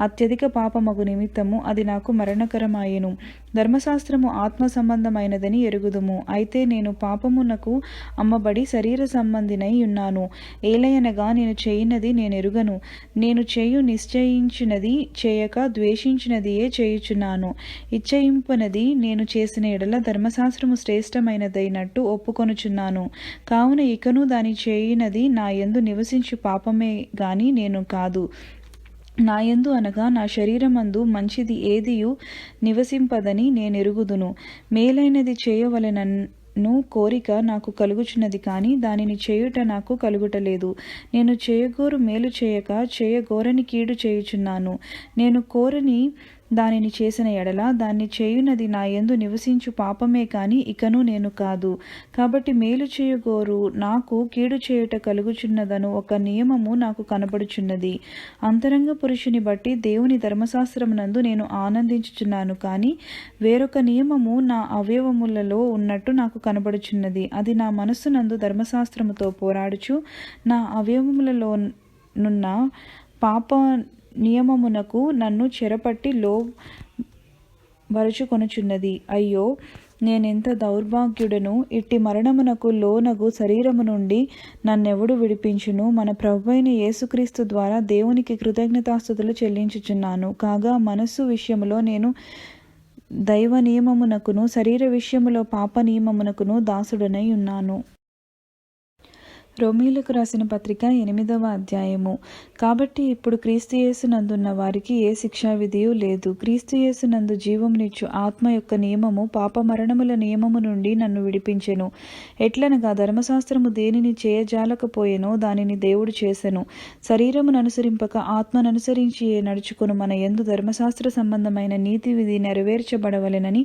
అత్యధిక పాపమగు నిమిత్తము అది నాకు మరణకరమాయెను. ధర్మశాస్త్రము ఆత్మ సంబంధమైనదని ఎరుగుదుము. అయితే నేను పాపమునకు అమ్మబడి శరీర సంబంధినై ఉన్నాను. ఏలయనగా నేను చేయినది నేను ఎరుగను. నేను చేయు నిశ్చయించినది చేయక ద్వేషించినదియే చేయుచున్నాను. ఇచ్చయింపనది నేను చేసిన ఎడల ధర్మశాస్త్రము శ్రేష్టమైనదైనట్టు ఒప్పుకొనుచున్నాను. కావున ఇకను దాని చేయినది నా యందు నివసించు పాపమే గాని నేను కాదు. నాయందు అనగా నా శరీరమందు మంచిది ఏదియు నివసింపదని నేనెరుగుదును. మేలైనది చేయవలెనను కోరిక నాకు కలుగుచున్నది, కానీ దానిని చేయుట నాకు కలుగుటలేదు. నేను చేయగోరు మేలు చేయక చేయగోరని కీడు చేయుచున్నాను. నేను కోరని దానిని చేసిన ఎడల దాన్ని చేయునది నా యందు నివసించు పాపమే కాని ఇకను నేను కాదు. కాబట్టి మేలు చేయగోరు నాకు కీడు చేయుట కలుగుచున్నదను ఒక నియమము నాకు కనబడుచున్నది. అంతరంగ పురుషుని బట్టి దేవుని ధర్మశాస్త్రమునందు నేను ఆనందించుచున్నాను, కానీ వేరొక నియమము నా అవయవములలో ఉన్నట్టు నాకు కనబడుచున్నది. అది నా మనస్సునందు ధర్మశాస్త్రముతో పోరాడుచు నా అవయవములలో నున్న పాప నియమమునకు నన్ను చెరపట్టి వరుచుకొనుచున్నది. అయ్యో, నేనెంత దౌర్భాగ్యుడను! ఇట్టి మరణమునకు లోనగు శరీరము నుండి నన్నెవడు విడిపించును? మన ప్రభువైన యేసుక్రీస్తు ద్వారా దేవునికి కృతజ్ఞతాస్తుతులు చెల్లించుచున్నాను. కాగా మనస్సు విషయములో నేను దైవ నియమమునకును శరీర విషయములో పాప నియమమునకును దాసుడనై ఉన్నాను. రోమీయులకు రాసిన పత్రిక 8వ అధ్యాయము. కాబట్టి ఇప్పుడు క్రీస్తు యేసునందున్న వారికి ఏ శిక్షావిధియు లేదు. క్రీస్తు యేసునందు జీవమునిచ్చు ఆత్మ యొక్క నియమము పాప మరణముల నియమము నుండి నన్ను విడిపించెను. ఎట్లనగా ధర్మశాస్త్రము దేనిని చేయజాలకపోయెనో దానిని దేవుడు చేసెను. శరీరమును అనుసరింపక ఆత్మననుసరించి నడుచుకుని మన యందు ధర్మశాస్త్ర సంబంధమైన నీతి విధి నెరవేర్చబడవలెనని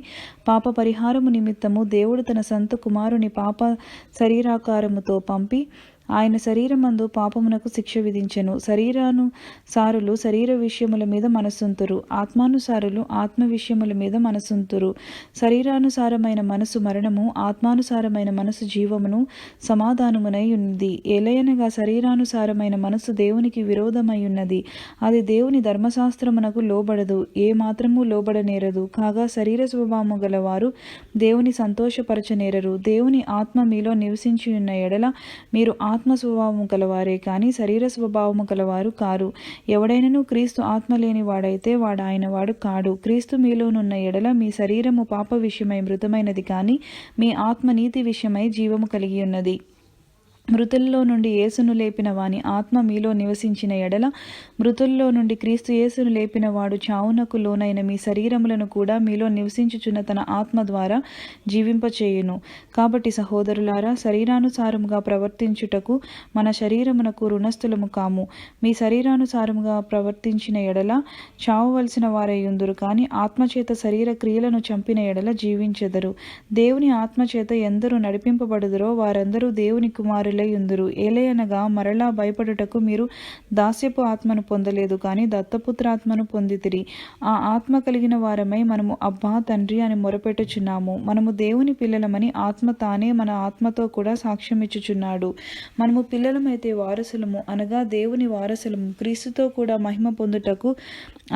పాప పరిహారము నిమిత్తము దేవుడు తన సంత కుమారుని పాప శరీరాకారముతో పంపి ఆయన శరీరమందు పాపమునకు శిక్ష విధించెను. శరీరానుసారులు శరీర విషయముల మీద మనసుంతురు, ఆత్మానుసారులు ఆత్మ విషయముల మీద మనసుంతురు. శరీరానుసారమైన మనసు మరణము, ఆత్మానుసారమైన మనసు జీవమును సమాధానమునై ఉన్నది. ఏలయనగా శరీరానుసారమైన మనసు దేవునికి విరోధమై ఉన్నది. అది దేవుని ధర్మశాస్త్రమునకు లోబడదు, ఏ మాత్రము లోబడనేరదు. కాగా శరీర స్వభావము గలవారు దేవుని సంతోషపరచనేరరు. దేవుని ఆత్మ మీలో నివసించి ఉన్న ఎడల మీరు ఆత్మ స్వభావము గలవారే కానీ శరీర స్వభావము గలవారు కారు. ఎవడైనను క్రీస్తు ఆత్మ లేని వాడైతే వాడు ఆయన వాడు కాడు. క్రీస్తు మీలోనున్న ఎడల మీ శరీరము పాప విషయమై మృతమైనది, కానీ మీ ఆత్మ నీతి విషయమై జీవము కలిగి ఉన్నది. మృతుల్లో నుండి యేసును లేపిన వాని ఆత్మ మీలో నివసించిన ఎడల మృతుల్లో నుండి క్రీస్తు యేసును లేపిన వాడు చావునకు లోనైన మీ శరీరములను కూడా మీలో నివసించుచున్న తన ఆత్మ ద్వారా జీవింపచేయును. కాబట్టి సహోదరులారా, శరీరానుసారముగా ప్రవర్తించుటకు మన శరీరమునకు రుణస్థులము కాము. మీ శరీరానుసారముగా ప్రవర్తించిన ఎడల చావవలసిన వారై ఉందురు, కానీ ఆత్మచేత శరీర క్రియలను చంపిన ఎడల జీవించెదరు. దేవుని ఆత్మచేత ఎందరూ నడిపింపబడుదురో వారందరూ దేవుని కుమారులు ఉందురు. ఏలయనగా మరలా భయపడుటకు మీరు దాస్యపు ఆత్మను పొందలేదు, కానీ దత్తపుత్రాత్మను పొందితిరి. ఆ ఆత్మ కలిగిన వారమై మనము అబ్బా తండ్రి అని మొరపెట్టుచున్నాము. మనము దేవుని పిల్లలమని ఆత్మ తానే మన ఆత్మతో కూడా సాక్ష్యం ఇచ్చుచున్నాడు. మనము పిల్లలమైతే వారసులము, అనగా దేవుని వారసులము, క్రీస్తుతో కూడా మహిమ పొందుటకు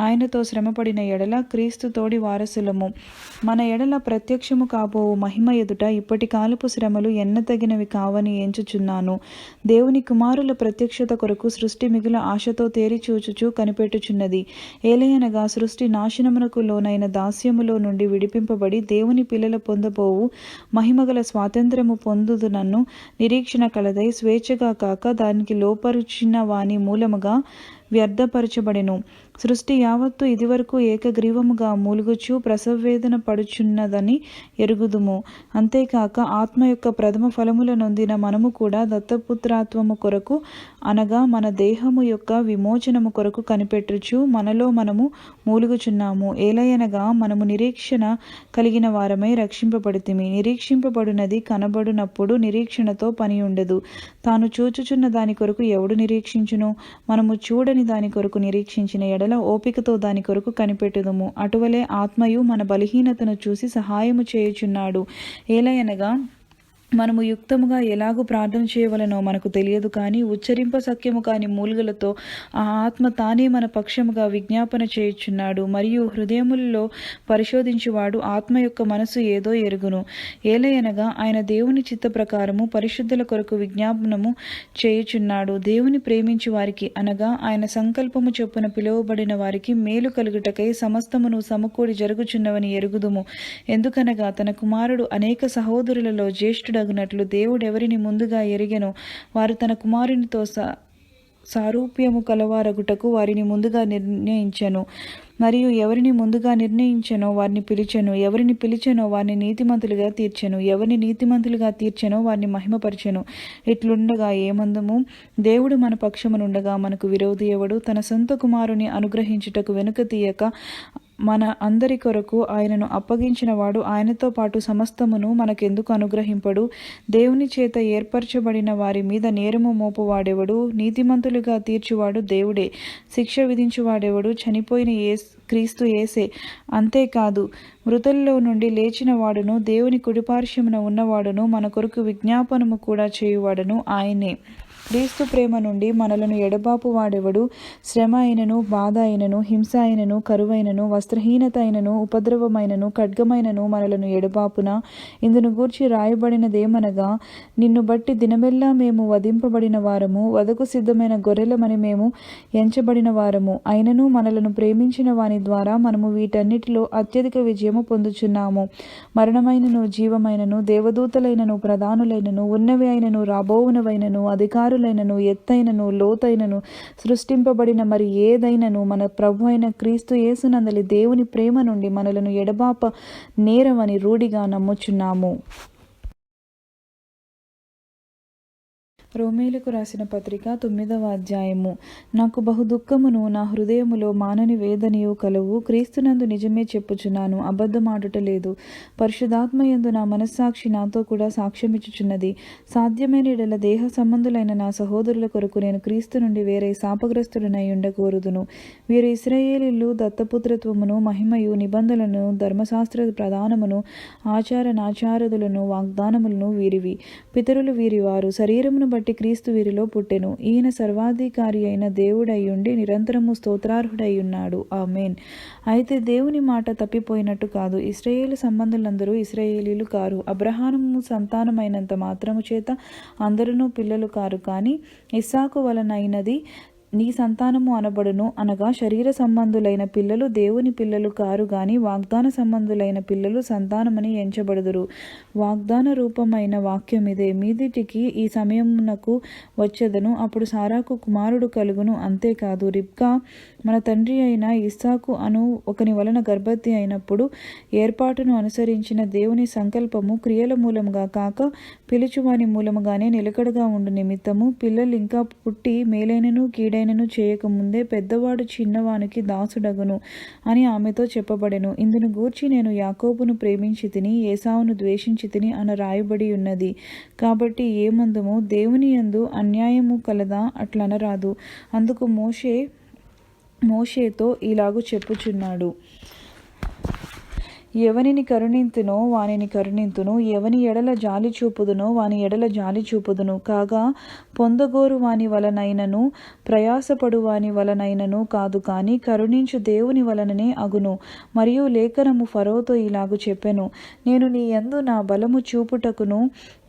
ఆయనతో శ్రమపడిన ఎడల క్రీస్తు తోడి వారసులము. మన ఎడల ప్రత్యక్షము కాబోవు మహిమ ఎదుట ఇప్పటి కాలపు శ్రమలు ఎన్నతగినవి కావని ఎంచుచున్నాము. చూచుచున్నాను. దేవుని కుమారుల ప్రత్యక్షత కొరకు సృష్టి మిగుల ఆశతో తేరి చూచుచు కనిపెట్టుచున్నది. ఏలయనగా సృష్టి నాశనమునకు లోనైన దాస్యములో నుండి విడిపింపబడి దేవుని పిల్లల పొందబోవు మహిమగల స్వాతంత్ర్యము పొందుదునన్ను నిరీక్షణ కలదై స్వేచ్ఛగా కాక దానికి లోపరుచిన వాని మూలముగా వ్యర్థపరచబడెను. సృష్టి యావత్తు ఇదివరకు ఏకగ్రీవముగా మూలుగుచు ప్రసవవేదన పడుచున్నదని ఎరుగుదుము. అంతేకాక ఆత్మ యొక్క ప్రథమ ఫలముల నొందిన మనము కూడా దత్తపుత్రత్వము కొరకు అనగా మన దేహము యొక్క విమోచనము కొరకు కనిపెట్టుచు మనలో మనము మూలుగుచున్నాము. ఏలయనగా మనము నిరీక్షణ కలిగిన వారమై రక్షింపబడితిమి. నిరీక్షింపబడినది కనబడునప్పుడు నిరీక్షణతో పని ఉండదు. తాను చూచుచున్న దాని కొరకు ఎవడు నిరీక్షించును? మనము చూడని దాని కొరకు నిరీక్షించిన ఎడల ఓపికతో దాని కొరకు కనిపెట్టుదుము. అటువలే ఆత్మయు మన బలహీనతను చూసి సహాయము చేయుచున్నాడు. ఏలయనగా మనము యుక్తముగా ఎలాగూ ప్రార్థన చేయవలనో మనకు తెలియదు, కానీ ఉచ్చరింప సఖ్యము కాని మూలుగలతో ఆ ఆత్మ తానే మన పక్షముగా విజ్ఞాపన చేయుచున్నాడు. మరియు హృదయములలో పరిశోధించువాడు ఆత్మ యొక్క మనసు ఏదో ఎరుగును. ఏలయనగా ఆయన దేవుని చిత్త ప్రకారము పరిశుద్ధుల కొరకు విజ్ఞాపనము చేయుచున్నాడు. దేవుని ప్రేమించు వారికి అనగా ఆయన సంకల్పము చొప్పున పిలువబడిన వారికి మేలు కలుగుటకై సమస్తమును సమకూడి జరుగుచున్నవని ఎరుగుదుము. ఎందుకనగా తన కుమారుడు అనేక సహోదరులలో జ్యేష్ఠుడగునట్లు దేవుడెవరిని ముందుగా ఎరిగెనో వారు తన కుమారునితో సారూప్యము కలవారగుటకు వారిని ముందుగా నిర్ణయించెను. మరియు ఎవరిని ముందుగా నిర్ణయించెనో వారిని పిలిచెను. ఎవరిని పిలిచెనో వారిని నీతిమంతులుగా తీర్చెను. ఎవరిని నీతిమంతులుగా తీర్చెనో వారిని మహిమపరిచెను. ఇట్లుండగా ఏమందము? దేవుడు మన పక్షమునుండగా మనకు విరోధి ఎవడు? తన సొంత కుమారుని అనుగ్రహించుటకు వెనుక తీయక మన అందరి కొరకు ఆయనను అప్పగించిన వాడు ఆయనతో పాటు సమస్తమును మనకెందుకు అనుగ్రహింపడు? దేవుని చేత ఏర్పరచబడిన వారి మీద నేరము మోపువాడెవడు? నీతిమంతులుగా తీర్చువాడు దేవుడే. శిక్ష విధించువాడెవడు? చనిపోయిన క్రీస్తు యేసే. అంతేకాదు మృతుల్లో నుండి లేచిన వాడును దేవుని కుడిపార్శ్వమున ఉన్నవాడును మన కొరకు విజ్ఞాపనము కూడా చేయువాడును ఆయనే. క్రీస్తు ప్రేమ నుండి మనలను ఎడబాపు వాడెవడు? శ్రమ అయినను, బాధ అయినను, హింస అయినను, కరువైనను, వస్త్రహీనత అయినను, ఉపద్రవమైనను, ఖడ్గమైనను మనలను ఎడబాపున. ఇందును గూర్చి రాయబడినదేమనగా, నిన్ను బట్టి దినమెల్లా మేము వధింపబడిన వారము, వధకు సిద్ధమైన గొర్రెలమని మేము ఎంచబడిన వారము. అయినను మనలను ప్రేమించిన వాని ద్వారా మనము వీటన్నిటిలో అత్యధిక విజయము పొందుచున్నాము. మరణమైనను, జీవమైనను, దేవదూతలైనను, ప్రధానులైనను, ఉన్నవి అయినను, రాబోవునవైనను, అధికారులైనను, ఎత్తైనను, లోతైనను, సృష్టింపబడిన మరి ఏదైనను మన ప్రభు అయిన క్రీస్తు యేసునందలి దేవుని ప్రేమ నుండి మనలను ఎడబాప నేరవని రూఢిగా నమ్ముచున్నాము. రోమీయులకు రాసిన పత్రిక 9వ అధ్యాయము. నాకు బహు దుఃఖమును నా హృదయములో మానని వేదనయు కలవు. క్రీస్తునందు నిజమే చెప్పుచున్నాను, అబద్ధమాడుట లేదు. పరిశుద్ధాత్మయందు నా మనస్సాక్షి నాతో కూడా సాక్ష్యమిచ్చుచున్నది. సాధ్యమైన ఎడల దేహ సంబంధులైన నా సహోదరుల కొరకు నేను క్రీస్తు నుండి వేరే శాపగ్రస్తుడనై ఉండకూడదును. వీరు ఇశ్రాయేలీయులు దత్తపుత్రత్వమును, మహిమయు, నిబంధనలను, ధర్మశాస్త్ర ప్రధానమును, ఆచార నాచారదులను, వాగ్దానములను వీరివి. పితరులు వీరివారు. శరీరమును బట్టి క్రీస్తు వీరిలో పుట్టెను. ఈయన సర్వాధికారి అయిన దేవుడయ్యుండి నిరంతరము స్తోత్రార్హుడయ్యున్నాడు. ఆమేన్. అయితే దేవుని మాట తప్పిపోయినట్టు కాదు. ఇశ్రాయేలు సంబంధులందరూ ఇశ్రాయేలీలు కారు. అబ్రహాము సంతానమైనంత మాత్రము చేత అందరూ పిల్లలు కారు. కానీ ఇస్సాకు వలనైనది నీ సంతానము అనబడును. అనగా శరీర సంబంధులైన పిల్లలు దేవుని పిల్లలు కారు గాని వాగ్దాన సంబంధులైన పిల్లలు సంతానమని ఎంచబడుదురు. వాగ్దాన రూపమైన వాక్యం ఇదే. మీదిటికి ఈ సమయమునకు వచ్చెదను, అప్పుడు సారాకు కుమారుడు కలుగును. అంతేకాదు రిబ్కా మన తండ్రి అయిన ఇస్సాకు అను ఒకని వలన గర్భవతి అయినప్పుడు ఏర్పాటును అనుసరించిన దేవుని సంకల్పము క్రియల మూలముగా కాక పిలుచువాని మూలముగానే నిలకడగా ఉండు నిమిత్తము పిల్లలు ఇంకా పుట్టి మేలైనను కీడైనను చేయకముందే పెద్దవాడు చిన్నవానికి దాసుడగును అని ఆమెతో చెప్పబడెను. ఇందును గూర్చి నేను యాకోబును ప్రేమించి తిని ఏసావును ద్వేషించి తిని అన రాయబడి ఉన్నది. కాబట్టి ఏమందుము? దేవుని యందు అన్యాయము కలదా? అట్లనరాదు. అందుకు మోషేతో ఇలాగు చెప్పుచున్నాడు, ఎవనిని కరుణింతునో వానిని కరుణింతును, ఎవని ఎడల జాలి చూపుదునో వాని ఎడల జాలి చూపుదును. కాగా పొందగోరు వాని వలనైనను ప్రయాసపడు వాని వలనైనను కాదు, కానీ కరుణించు దేవుని వలననే అగును. మరియు లేఖనము ఫరోతో ఇలాగు చెప్పెను, నేను నీ యందు నా బలము చూపుటకును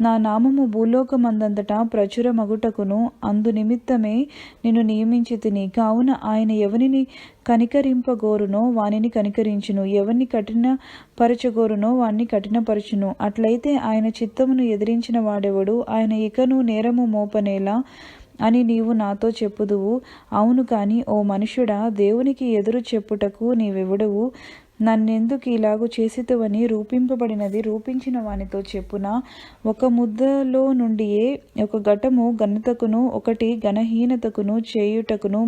నా నామము భూలోకమందంతటా ప్రచురమగుటకును అందు నిమిత్తమే నిన్ను నియమించితిని. కావున ఆయన ఎవనిని కనికరింపగోరునో వానిని కనికరించును, ఎవరిని కఠినపరచగోరునో వాణ్ణి కఠినపరచును. అట్లయితే ఆయన చిత్తమును ఎదిరించిన వాడెవడు? ఆయన ఇకను నేరము మోపనేలా అని నీవు నాతో చెప్పుదువు. అవును, కాని ఓ మనుష్యుడా, దేవునికి ఎదురు చెప్పుటకు నీవెవడవు? నన్నెందుకు ఇలాగు చేసితివని రూపింపబడినది రూపించిన వానితో చెప్పునా? ఒక ముద్దలో నుండియే ఒక ఘటము ఘనతకును ఒకటి ఘనహీనతకును చేయుటకును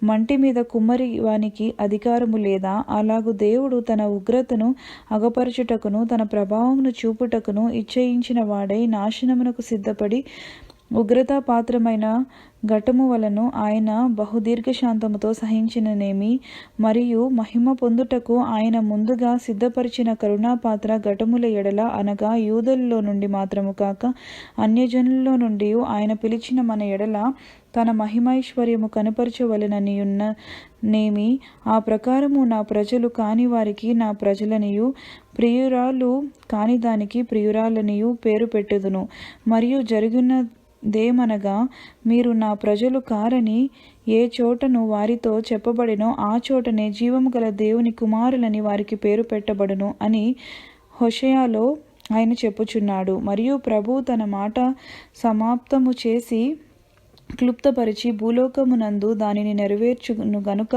మంటి మీద కుమ్మరి వానికి అధికారము లేదా? అలాగు దేవుడు తన ఉగ్రతను అగపరచుటకును తన ప్రభావమును చూపుటకును ఇచ్చయించిన వాడై నాశనమునకు సిద్ధపడి ఉగ్రతాపాత్రమైన ఘటము వలను ఆయన బహుదీర్ఘశాంతముతో సహించిననేమి? మరియు మహిమ పొందుటకు ఆయన ముందుగా సిద్ధపరిచిన కరుణాపాత్ర ఘటముల ఎడల, అనగా యూదులలో నుండి మాత్రము కాక అన్యజనులలో నుండి ఆయన పిలిచిన మన ఎడల తన మహిమైశ్వర్యము కనపరచవలెననియున్ననేమి? ఆ ప్రకారము నా ప్రజలు కాని వారికి నా ప్రజలనియు, ప్రియురాలు కాని దానికి ప్రియురాలనియు పేరు పెట్టుదును. మరియు జరిగినదేమనగా, మీరు నా ప్రజలు కారని ఏ చోటను వారితో చెప్పబడినో ఆ చోటనే జీవము గల దేవుని కుమారులని వారికి పేరు పెట్టబడును అని హోషేయలో ఆయన చెప్పుచున్నాడు. మరియు ప్రభువు తన మాట సమాప్తము చేసి క్లుప్తపరిచి భూలోకమునందు దానిని నెరవేర్చును గనుక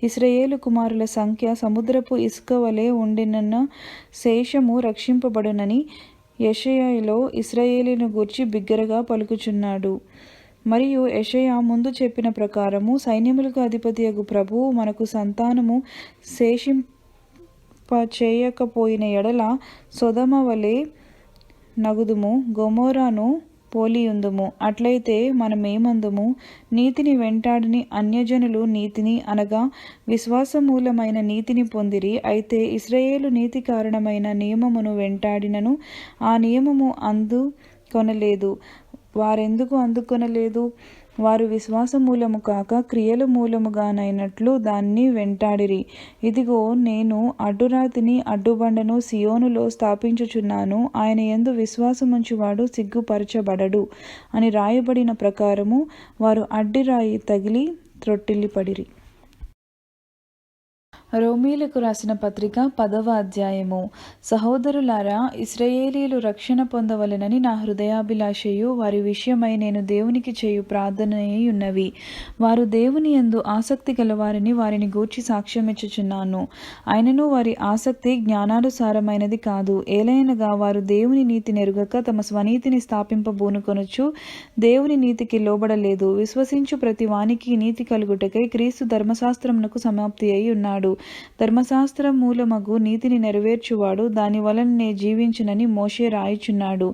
ఇశ్రాయేలు కుమారుల సంఖ్య సముద్రపు ఇసుక వలె ఉండిన శేషము రక్షింపబడునని యెషయాలో ఇశ్రాయేలును గూర్చి బిగ్గరగా పలుకుచున్నాడు. మరియు యెషయా ముందు చెప్పిన ప్రకారము సైన్యములకు అధిపతియగు ప్రభువు మనకు సంతానము శేషింపచేయకపోయిన ఎడల సొదొమ వలె నగుదుము, గొమొర్రాను పోలియుందుము. అట్లయితే మనమేమందుము? నీతిని వెంటాడని అన్యజనులు నీతిని, అనగా విశ్వాసమూలమైన నీతిని పొందిరి. అయితే ఇశ్రాయేలు నీతి కారణమైన నియమమును వెంటాడినను ఆ నియమము అందుకొనలేదు. వారెందుకు అందుకొనలేదు? వారు విశ్వాస మూలము కాక క్రియల మూలముగానైనట్లు దాన్ని వెంటాడిరి. ఇదిగో, నేను అడ్డురాతిని అడ్డుబండను సియోనులో స్థాపించుచున్నాను, ఆయన యందు విశ్వాసముంచువాడు సిగ్గుపరచబడడు అని రాయబడిన ప్రకారము వారు అడ్డిరాయి తగిలి త్రొట్టిల్లిపడిరి. రోమీలకు రాసిన పత్రిక 10వ అధ్యాయము. సహోదరులారా, ఇశ్రాయేలీయులు రక్షణ పొందవలెనని నా హృదయాభిలాషయు వారి విషయమై నేను దేవునికి చేయు ప్రార్థనయున్నవి. వారు దేవుని యందు ఆసక్తి గలవారిని వారిని గూర్చి సాక్ష్యమిచ్చుచున్నాను. అయినను వారి ఆసక్తి జ్ఞానానుసారమైనది కాదు. ఏలైనగా వారు దేవుని నీతి నెరుగక తమ స్వనీతిని స్థాపింపబూనుకొనుచు దేవుని నీతికి లోబడలేదు. విశ్వసించు ప్రతి వానికి నీతి కలుగుటకై క్రీస్తు ధర్మశాస్త్రమునకు సమాప్తి అయి ఉన్నాడు. ధర్మశాస్త్ర మూలమగు నీతిని నెరవేర్చువాడు దాని వలననే జీవించునని మోషే రాయుచున్నాడు.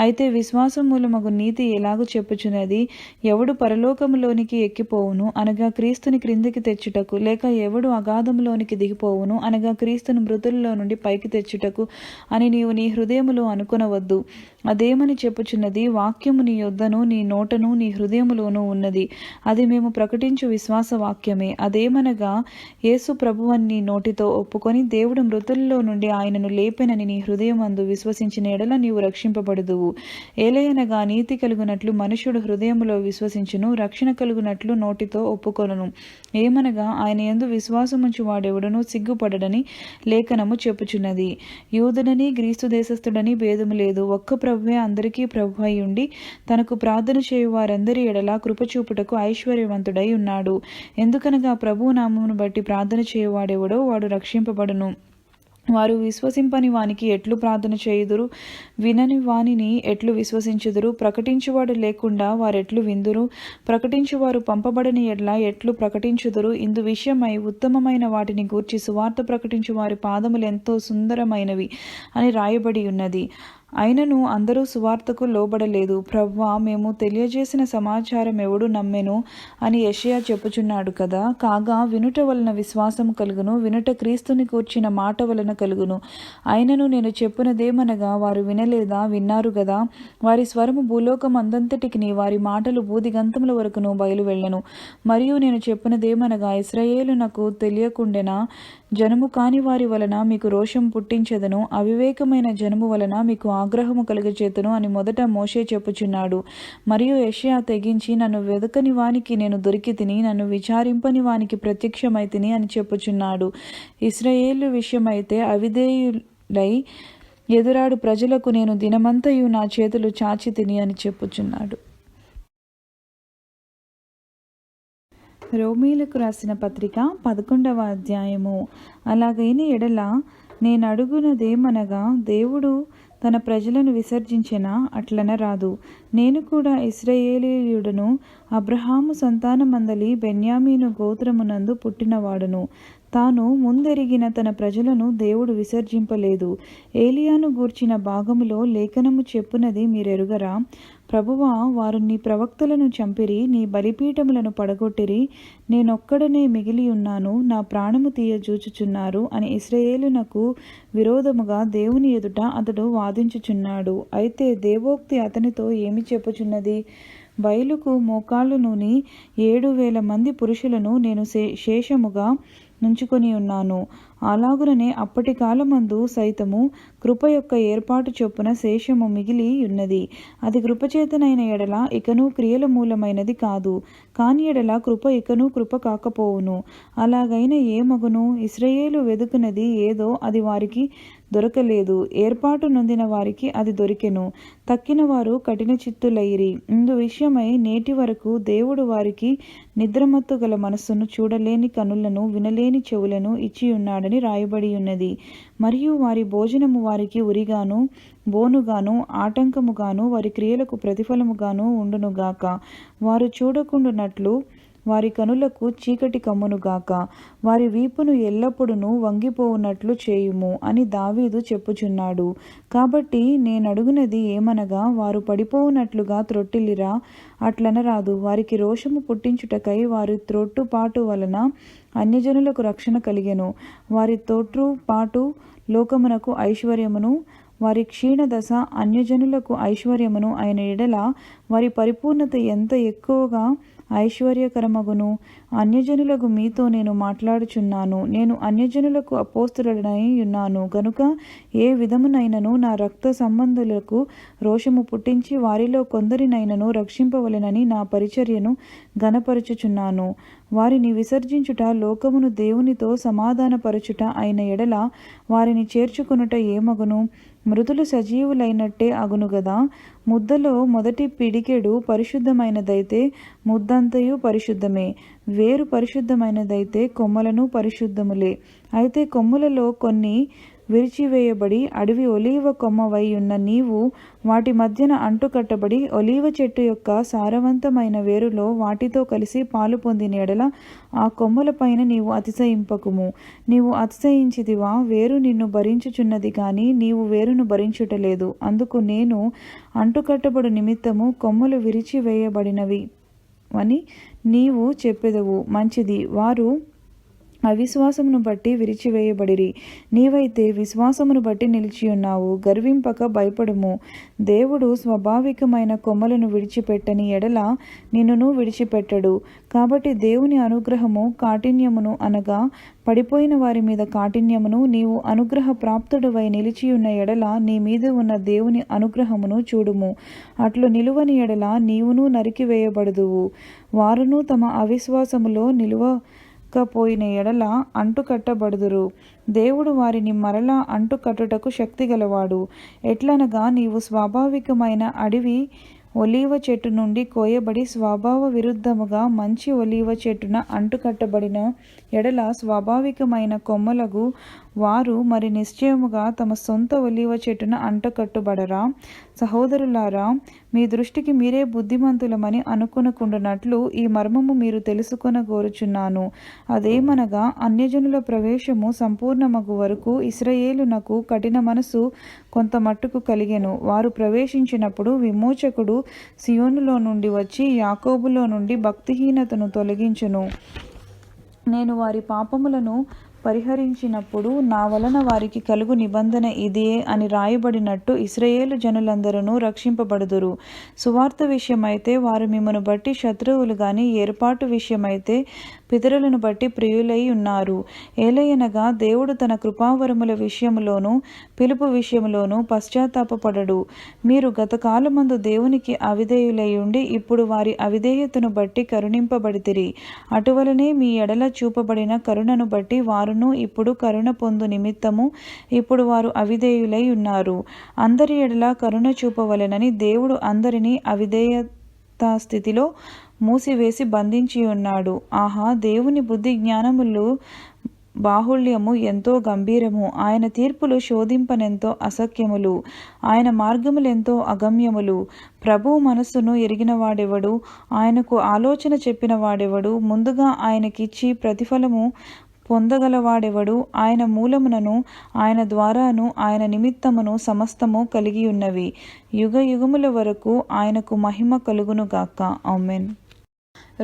అయితే విశ్వాసం మూలమగు నీతి ఎలాగూ చెప్పుచున్నది, ఎవడు పరలోకములోనికి ఎక్కిపోవును, అనగా క్రీస్తుని క్రిందికి తెచ్చుటకు, లేక ఎవడు అగాధములోనికి దిగిపోవును, అనగా క్రీస్తును మృతులలో నుండి పైకి తెచ్చుటకు అని నీవు నీ హృదయములో అనుకొనవద్దు. అదేమని చెప్పుచున్నది, వాక్యము నీ యొద్దను నీ నోటను నీ హృదయములోనూ ఉన్నది, అది మేము ప్రకటించు విశ్వాస వాక్యమే. అదేమనగా, యేసు ప్రభువని నీ నోటితో ఒప్పుకొని దేవుడు మృతులలో నుండి ఆయనను లేపెనని నీ హృదయమందు విశ్వసించిన ఎడల నీవు రక్షింపబడుదువు. ఏలయనగా నీతి కలుగునట్లు మనుష్యుడు హృదయములో విశ్వసించును, రక్షణ కలుగునట్లు నోటితో ఒప్పుకొనును. ఏమనగా, ఆయన యందు విశ్వాసముంచు వాడెవడునూ సిగ్గుపడడని లేఖనము చెప్పుచున్నది. యూదుడని గ్రీస్తు దేశస్థుడని భేదము లేదు, ఒక్క ప్రభువే అందరికీ ప్రభువై ఉండి తనకు ప్రార్థన చేయు వారందరి ఎడల కృపచూపుటకు ఐశ్వర్యవంతుడై ఉన్నాడు. ఎందుకనగా ప్రభువు నామమును బట్టి ప్రార్థన చేయువాడెవడో వాడు రక్షింపబడును. వారు విశ్వసింపని వానికి ఎట్లు ప్రార్థన చేయుదురు? వినని వానిని ఎట్లు విశ్వసించుదురు? ప్రకటించువాడు లేకుండా వారెట్లు విందురు? ప్రకటించువారు పంపబడని ఎడ్ల ఎట్లు ప్రకటించుదురు? ఇందు విషయమై ఉత్తమమైన వాటిని గూర్చి సువార్త ప్రకటించు వారి పాదములు ఎంతో సుందరమైనవి అని రాయబడి ఉన్నది. అయినను అందరూ సువార్తకు లోబడలేదు. ప్రభువా, మేము తెలియజేసిన సమాచారం ఎవడు నమ్మెను అని యెషయా చెప్పుచున్నాడు కదా. కాగా వినుట వలన విశ్వాసము కలుగును, వినుట క్రీస్తుని కూర్చిన మాట వలన కలుగును. అయినను నేను చెప్పునదేమనగా, వారు వినలేదా? విన్నారు గదా. వారి స్వరము భూలోకం అందంతటికిని, వారి మాటలు భూదిగంతముల వరకును బయలు వెళ్ళెను. మరియు నేను చెప్పునదేమనగా, ఇశ్రాయేలునకు తెలియకుండెనా? జనము కాని వారి వలన మీకు రోషం పుట్టించెదను, అవివేకమైన జనము వలన మీకు ఆగ్రహము కలుగచేతును అని మొదట మోషే చెప్పుచున్నాడు. మరియు యెషయా తెగించి, నన్ను వెదకని వానికి నేను దొరికి తిని, నన్ను విచారింపని వానికి ప్రత్యక్షమైతిని అని చెప్పుచున్నాడు. ఇశ్రాయేలు విషయమైతే అవిధేయులై ఎదురాడు ప్రజలకు నేను దినమంతయు నా చేతులు చాచి తిని అని చెప్పుచున్నాడు. రోమీలకు రాసిన పత్రిక 11వ అధ్యాయము. అలాగైన ఎడల నేనడుగునదేమనగా, దేవుడు తన ప్రజలను విసర్జించెనా? అట్లనరాదు. నేను కూడా ఇశ్రాయేలీయుడను, అబ్రహాము సంతానమందలి బెన్యామీను గోత్రమునందు పుట్టినవాడును. తాను ముందెరిగిన తన ప్రజలను దేవుడు విసర్జింపలేదు. ఏలియాను గూర్చిన భాగములో లేఖనము చెప్పునది మీరెరుగరా? ప్రభువా, వారు నీ ప్రవక్తలను చంపిరి, నీ బలిపీఠములను పడగొట్టిరి, నేనొక్కడనే మిగిలి ఉన్నాను, నా ప్రాణము తీయజూచుచున్నారు అని ఇశ్రాయేలునకు విరోధముగా దేవుని ఎదుట అతడు వాదించుచున్నాడు. అయితే దేవోక్తి అతనితో ఏమి చెప్పుచున్నది? బయలుకు మోకాళ్ళు నూని 7,000 మంది పురుషులను నేను శేషముగా నుంచుకొని ఉన్నాను. అలాగుననే అప్పటి కాలమందు సైతము కృప యొక్క ఏర్పాటు చొప్పున శేషము మిగిలి ఉన్నది. అది కృపచేతనైన ఎడల ఇకను క్రియల మూలమైనది కాదు. కాని ఎడల కృప ఇకను కృప కాకపోవును. అలాగైన ఏమగును? ఇశ్రాయేలు వెదుకున్నది ఏదో అది వారికి దొరకలేదు, ఏర్పాటు నొందిన వారికి అది దొరికెను. తక్కిన వారు కఠిన చిత్తులైరి. ఇందు విషయమై నేటి వరకు దేవుడు వారికి నిద్రమత్తు గల మనస్సును, చూడలేని కనులను, వినలేని చెవులను ఇచ్చియున్నాడని రాయబడి ఉన్నది. మరియు వారి భోజనము వారికి ఉరిగాను, బోనుగాను, ఆటంకముగాను, వారి క్రియలకు ప్రతిఫలముగాను ఉండునుగాక. వారు చూడకుండునట్లు వారి కనులకు చీకటి కమ్మునుగాక. వారి వీపును ఎల్లప్పుడూ వంగిపోవునట్లు చేయుము అని దావీదు చెప్పుచున్నాడు. కాబట్టి నేనడుగునది ఏమనగా, వారు పడిపోవునట్లుగా త్రొట్టిల్లిరా? అట్లనరాదు. వారికి రోషము పుట్టించుటకై వారి త్రొట్టుపాటు వలన అన్యజనులకు రక్షణ కలిగెను. వారి తోట్రుపాటు లోకమునకు ఐశ్వర్యమును, వారి క్షీణదశ అన్యజనులకు ఐశ్వర్యమును అయిన ఎడల వారి పరిపూర్ణత ఎంత ఎక్కువగా ఐశ్వర్యకరమగును. అన్యజనులకు మీతో నేను మాట్లాడుచున్నాను. నేను అన్యజనులకు అపోస్తలుడనై ఉన్నాను గనుక ఏ విధమునైనను నా రక్త సంబంధులకు రోషము పుట్టించి వారిలో కొందరినైనను రక్షింపవలెనని నా పరిచర్యను ఘనపరచుచున్నాను. వారిని విసర్జించుట లోకమును దేవునితో సమాధానపరచుట అయిన ఎడల వారిని చేర్చుకొనుట ఏమగును? మృతులు సజీవులైనట్టే అగును గదా. ముద్దలో మొదటి పిడికెడు పరిశుద్ధమైనదైతే ముద్దంతయు పరిశుద్ధమే. వేరు పరిశుద్ధమైనదైతే కొమ్మలను పరిశుద్ధములే. అయితే కొమ్ములలో కొన్ని విరిచివేయబడి అడవి ఒలీవ కొమ్మవై ఉన్న నీవు వాటి మధ్యన అంటుకట్టబడి ఒలీవ చెట్టు యొక్క సారవంతమైన వేరులో వాటితో కలిసి పాలు పొందిన ఎడల ఆ కొమ్మల పైన నీవు అతిశయింపకుము. నీవు అతిశయించితివా? వేరు నిన్ను భరించుచున్నది కానీ నీవు వేరును భరించుటలేదు. అందుకు నేను అంటుకట్టబడు నిమిత్తము కొమ్మలు విరిచివేయబడినవి అని నీవు చెప్పెదవు. మంచిది. వారు అవిశ్వాసమును బట్టి విరిచివేయబడిరి, నీవైతే విశ్వాసమును బట్టి నిలిచియున్నావు. గర్వింపక భయపడుము. దేవుడు స్వాభావికమైన కొమ్మలను విడిచిపెట్టని ఎడల నిన్నును విడిచిపెట్టడు. కాబట్టి దేవుని అనుగ్రహము కాఠిన్యమును అనగా పడిపోయిన వారి మీద కాఠిన్యమును, నీవు అనుగ్రహ ప్రాప్తుడవై నిలిచియున్న ఎడల నీ మీద ఉన్న దేవుని అనుగ్రహమును చూడుము. అట్లు నిలువని ఎడల నీవును నరికివేయబడుదువు. వారును తమ అవిశ్వాసములో నిలువకపోయిన ఎడల అంటుకట్టబడుదురు. దేవుడు వారిని మరలా అంటుకట్టుటకు శక్తిగలవాడు. ఎట్లనగా నీవు స్వాభావికమైన అడవి ఒలీవ చెట్టు నుండి కోయబడి స్వభావ విరుద్ధముగా మంచి ఒలీవ చెట్టున అంటుకట్టబడిన ఎడల స్వాభావికమైన కొమ్మలగు వారు మరి నిశ్చయముగా తమ సొంత ఒలీవ చెట్టున అంటుకట్టుబడరా? సహోదరులారా, మీ దృష్టికి మీరే బుద్ధిమంతులమని అనుకొనకుండునట్లు ఈ మర్మము మీరు తెలుసుకొనగోరుచున్నాను. అదేమనగా, అన్యజనుల ప్రవేశము సంపూర్ణమగు వరకు ఇశ్రాయేలునకు కఠిన మనసు కొంత మట్టుకు కలిగెను. వారు ప్రవేశించినప్పుడు విమోచకుడు సియోనులో నుండి వచ్చి యాకోబులో నుండి భక్తిహీనతను తొలగించును. నేను వారి పాపములను పరిహరించినప్పుడు నా వలన వారికి కలుగు నిబంధన ఇదే అని రాయబడినట్టు ఇశ్రాయేలు జనులందరూ రక్షింపబడుదురు. సువార్త విషయమైతే వారు మిమ్మను బట్టి శత్రువులు గాని, ఏర్పాటు విషయమైతే పితరులను బట్టి ప్రియులై ఉన్నారు. ఏలయనగా దేవుడు తన కృపావరముల విషయములోను పిలుపు విషయములోను పశ్చాత్తాపపడడు. మీరు గతకాలమందు దేవునికి అవిధేయులై ఉండి ఇప్పుడు వారి అవిధేయతను బట్టి కరుణింపబడితిరి. అటువలనే మీ ఎడల చూపబడిన కరుణను బట్టి వారును ఇప్పుడు కరుణ పొందు నిమిత్తము ఇప్పుడు వారు అవిధేయులై ఉన్నారు. అందరి ఎడల కరుణ చూపవలెనని దేవుడు అందరినీ అవిధేయతా స్థితిలో మూసివేసి బంధించి ఉన్నాడు. ఆహా, దేవుని బుద్ధి జ్ఞానములు బాహుళ్యము ఎంతో గంభీరము. ఆయన తీర్పులు శోధింపనెంతో అసఖ్యములు. ఆయన మార్గములెంతో అగమ్యములు. ప్రభువు మనస్సును ఎరిగిన వాడెవడు? ఆయనకు ఆలోచన చెప్పిన వాడెవడు? ముందుగా ఆయనకిచ్చి ప్రతిఫలము పొందగలవాడెవడు? ఆయన మూలమునను ఆయన ద్వారాను ఆయన నిమిత్తమును సమస్తము కలిగి ఉన్నవి. యుగ యుగముల వరకు ఆయనకు మహిమ కలుగునుగాక. ఆమేన్.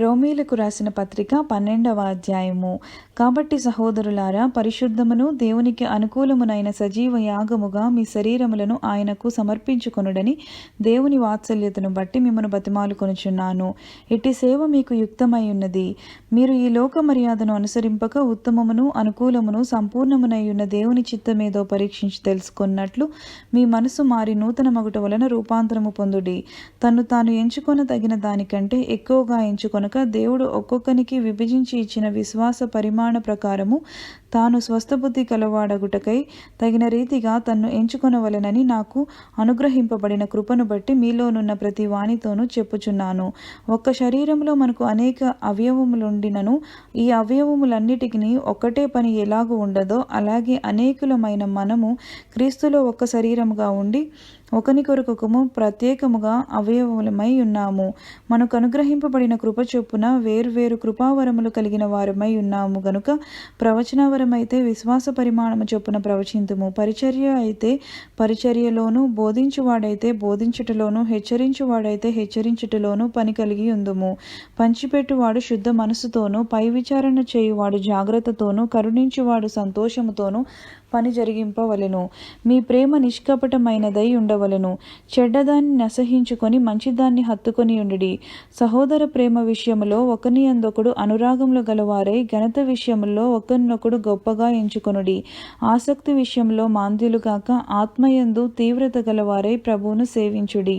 రోమీలకు రాసిన పత్రిక 12వ అధ్యాయము. కాబట్టి సహోదరులారా, పరిశుద్ధమును దేవునికి అనుకూలమునైన సజీవ యాగముగా మీ శరీరములను ఆయనకు సమర్పించుకొనుడని దేవుని వాత్సల్యతను బట్టి మిమ్మను బతిమాలుకొనుచున్నాను. ఇట్టి సేవ మీకు యుక్తమై ఉన్నది. మీరు ఈ లోక మర్యాదను అనుసరింపక ఉత్తమమును అనుకూలమును సంపూర్ణమునై ఉన్న దేవుని చిత్తమేదో పరీక్షించి తెలుసుకున్నట్లు మీ మనసు మారి నూతన మగుట వలన రూపాంతరము పొందుడి. తన్ను తాను ఎంచుకొన తగిన దానికంటే ఎక్కువగా ఎంచుకొనక దేవుడు ఒక్కొక్కనికి విభజించి ఇచ్చిన విశ్వాస పరిమాణ ప్రకారము తాను స్వస్థబుద్ధి కలవాడగుటకై తగిన రీతిగా తన్ను ఎంచుకొనవలెనని నాకు అనుగ్రహింపబడిన కృపను బట్టి మీలోనున్న ప్రతి వానితోనూ చెప్పుచున్నాను. ఒక్క శరీరంలో మనకు అనేక అవయవములుండినను ఈ అవయవములన్నిటికీ ఒక్కటే పని ఎలాగూ ఉండదో అలాగే అనేకులమైన మనము క్రీస్తులో ఒక్క శరీరముగా ఉండి ఒకని కొరకొకము ప్రత్యేకముగా అవయవములమై ఉన్నాము. మనకు అనుగ్రహింపబడిన కృప చొప్పున వేర్వేరు కృపావరములు కలిగిన వారమై ఉన్నాము గనుక ప్రవచనవరమైతే విశ్వాస పరిమాణము చొప్పున ప్రవచింతుము. పరిచర్య అయితే పరిచర్యలోను, బోధించువాడైతే బోధించుటలోను, హెచ్చరించువాడైతే హెచ్చరించుటలోను పని కలిగి ఉందుము. పంచిపెట్టువాడు శుద్ధ మనసుతోనూ, పై విచారణ చేయువాడు జాగ్రత్తతోనూ, కరుణించువాడు సంతోషముతోనూ పని జరిగింపవలెను. మీ ప్రేమ నిష్కపటమైనదై ఉండవలెను. చెడ్డదాన్ని నసహించుకొని మంచిదాన్ని హత్తుకొని ఉండుడి. సహోదర ప్రేమ విషయములో ఒకని యందొకడు అనురాగములు గలవారై ఘనత విషయములో ఒకరినొకడు గొప్పగా ఎంచుకొనుడి. ఆసక్తి విషయంలో మాంద్యులు కాక ఆత్మయందు తీవ్రత గలవారై ప్రభువును సేవించుడి.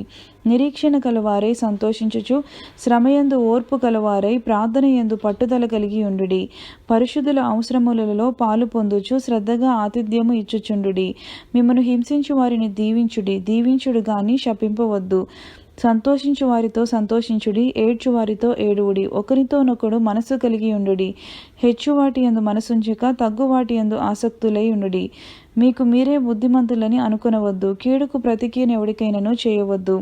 నిరీక్షణ కలవారై సంతోషించుచు, శ్రమయందు ఓర్పు కలవారై ప్రార్థన యందు పట్టుదల కలిగి ఉండుడి. పరిశుద్ధుల అవసరములలో పాలు పొందుచు శ్రద్ధగా ఆతిథ్యము ఇచ్చుచుండుడి. మిమ్మను హింసించు వారిని దీవించుడు గాని శపింపవద్దు. సంతోషించు వారితో సంతోషించుడి, ఏడ్చు వారితో ఏడువుడి. ఒకరితోనొకడు మనసు కలిగి ఉండుడి. హెచ్చు వాటి యందు మనసుంచక తగ్గు వాటి యందు ఆసక్తులై ఉండుడి. మీకు మీరే బుద్ధిమంతులని అనుకొనవద్దు. కీడుకు ప్రతికీన ఎవడికైనను చేయవద్దు.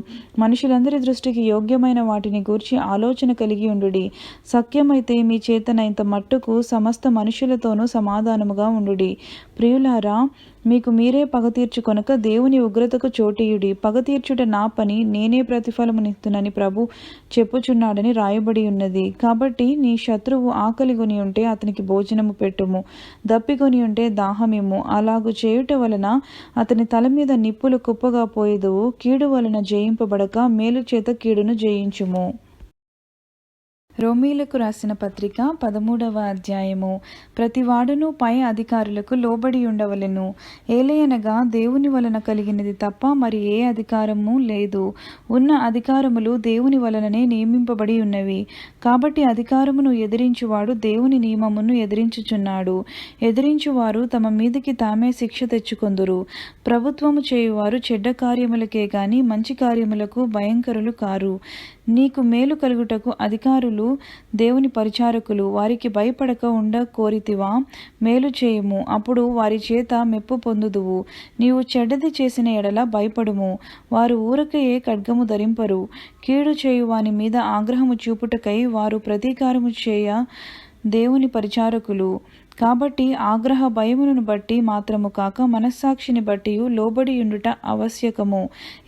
మనుషులందరి దృష్టికి యోగ్యమైన వాటిని గూర్చి ఆలోచన కలిగి ఉండుడి. సఖ్యమైతే మీ చేతనైనంత మట్టుకు సమస్త మనుషులతోనూ సమాధానముగా ఉండుడి. ప్రియులారా, మీకు మీరే పగ తీర్చుకొనక దేవుని ఉగ్రతకు చోటీయుడి. పగ తీర్చుట నా పని, నేనే ప్రతిఫలమునిత్తునని ప్రభు చెప్పుచున్నాడని రాయబడి ఉన్నది. కాబట్టి నీ శత్రువు ఆకలిగొని ఉంటే అతనికి భోజనము పెట్టుము, దప్పికొని ఉంటే దాహమిమ్ము. అలాగు చేయుట వలన అతని తల మీద నిప్పులు కుప్పగా పోయేదువు. కీడు వలన జయింపబడక మేలు చేత కీడును జయించుము. రోమీలకు రాసిన పత్రిక 13వ అధ్యాయము. ప్రతివాడును పై అధికారులకు లోబడి ఉండవలెను. ఏలయనగా దేవుని వలన కలిగినది తప్ప మరి ఏ అధికారము లేదు. ఉన్న అధికారములు దేవుని వలననే నియమింపబడి ఉన్నవి. కాబట్టి అధికారమును ఎదిరించువాడు దేవుని నియమమును ఎదిరించుచున్నాడు. ఎదిరించువారు తమ మీదికి తామే శిక్ష తెచ్చుకొందురు. ప్రభుత్వము చేయువారు చెడ్డ కార్యములకే గాని మంచి కార్యములకు భయంకరులు కారు. నీకు మేలు కలుగుటకు అధికారులు దేవుని పరిచారకులు, వారికి భయపడక ఉండ కోరితివా? మేలు చేయుము, అప్పుడు వారి చేత మెప్పు పొందుదువు. నీవు చెడ్డది చేసిన ఎడల భయపడుము, వారు ఊరకయే ఖడ్గము ధరింపరు. కీడు చేయు వాని మీద ఆగ్రహము చూపుటకై వారు ప్రతీకారము చేయ దేవుని పరిచారకులు. కాబట్టి ఆగ్రహ భయములను బట్టి మాత్రము కాక మనస్సాక్షిని బట్టి లోబడియుండుట ఆవశ్యకము.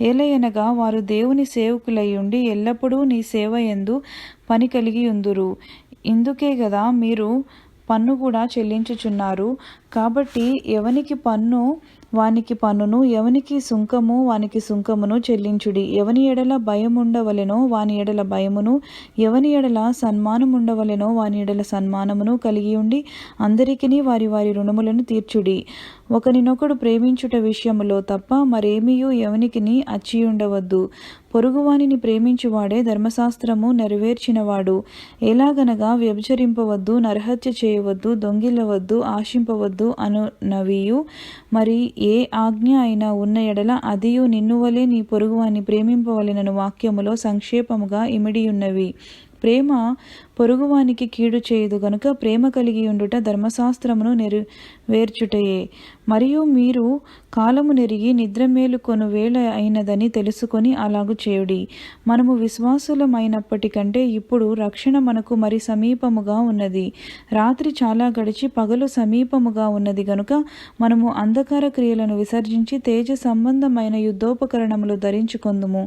ఏలయనగా వారు దేవుని సేవకులయ్యుండి ఎల్లప్పుడూ నీ సేవయందు పని కలిగి ఉందురు. ఇందుకే గదా మీరు పన్ను కూడా చెల్లించుచున్నారు. కాబట్టి ఎవనికి పన్ను వానికి పన్నును, ఎవనికి సుంకము వానికి సుంకమును చెల్లించుడి. ఎవని ఎడల భయముండవలెనో వాని ఎడల భయమును, ఎవని ఎడల సన్మానముండవలెనో వాని ఎడల సన్మానమును కలిగి ఉండి అందరికిని వారి వారి రుణములను తీర్చుడి. ఒకనినొకడు ప్రేమించుట విషయములో తప్ప మరేమియూ ఎవనికిని అచ్చియుండవద్దు. పొరుగువానిని ప్రేమించువాడే ధర్మశాస్త్రము నెరవేర్చినవాడు. ఎలాగనగా వ్యభిచరింపవద్దు, నరహత్య చేయవద్దు, దొంగిలవద్దు, ఆశింపవద్దు అనునవియు మరి ఏ ఆజ్ఞ అయినా ఉన్న ఎడల అదియు నిన్నువలే నీ పొరుగువాని ప్రేమింపవలెనను వాక్యములో సంక్షేపముగా ఇమిడియున్నవి. ప్రేమ పొరుగువానికి కీడు చేయదు గనుక ప్రేమ కలిగి ఉండుట ధర్మశాస్త్రమును నెరవేర్చుటయే. మరియు మీరు కాలము నెరిగి నిద్ర మేలుకొను వేళ అయినదని తెలుసుకొని అలాగు చేయుడి. మనము విశ్వాసులమైనప్పటికంటే ఇప్పుడు రక్షణ మనకు మరి సమీపముగా ఉన్నది. రాత్రి చాలా గడిచి పగలు సమీపముగా ఉన్నది గనుక మనము అంధకార క్రియలను విసర్జించి తేజ సంబంధమైన యుద్ధోపకరణములు ధరించుకొందుము.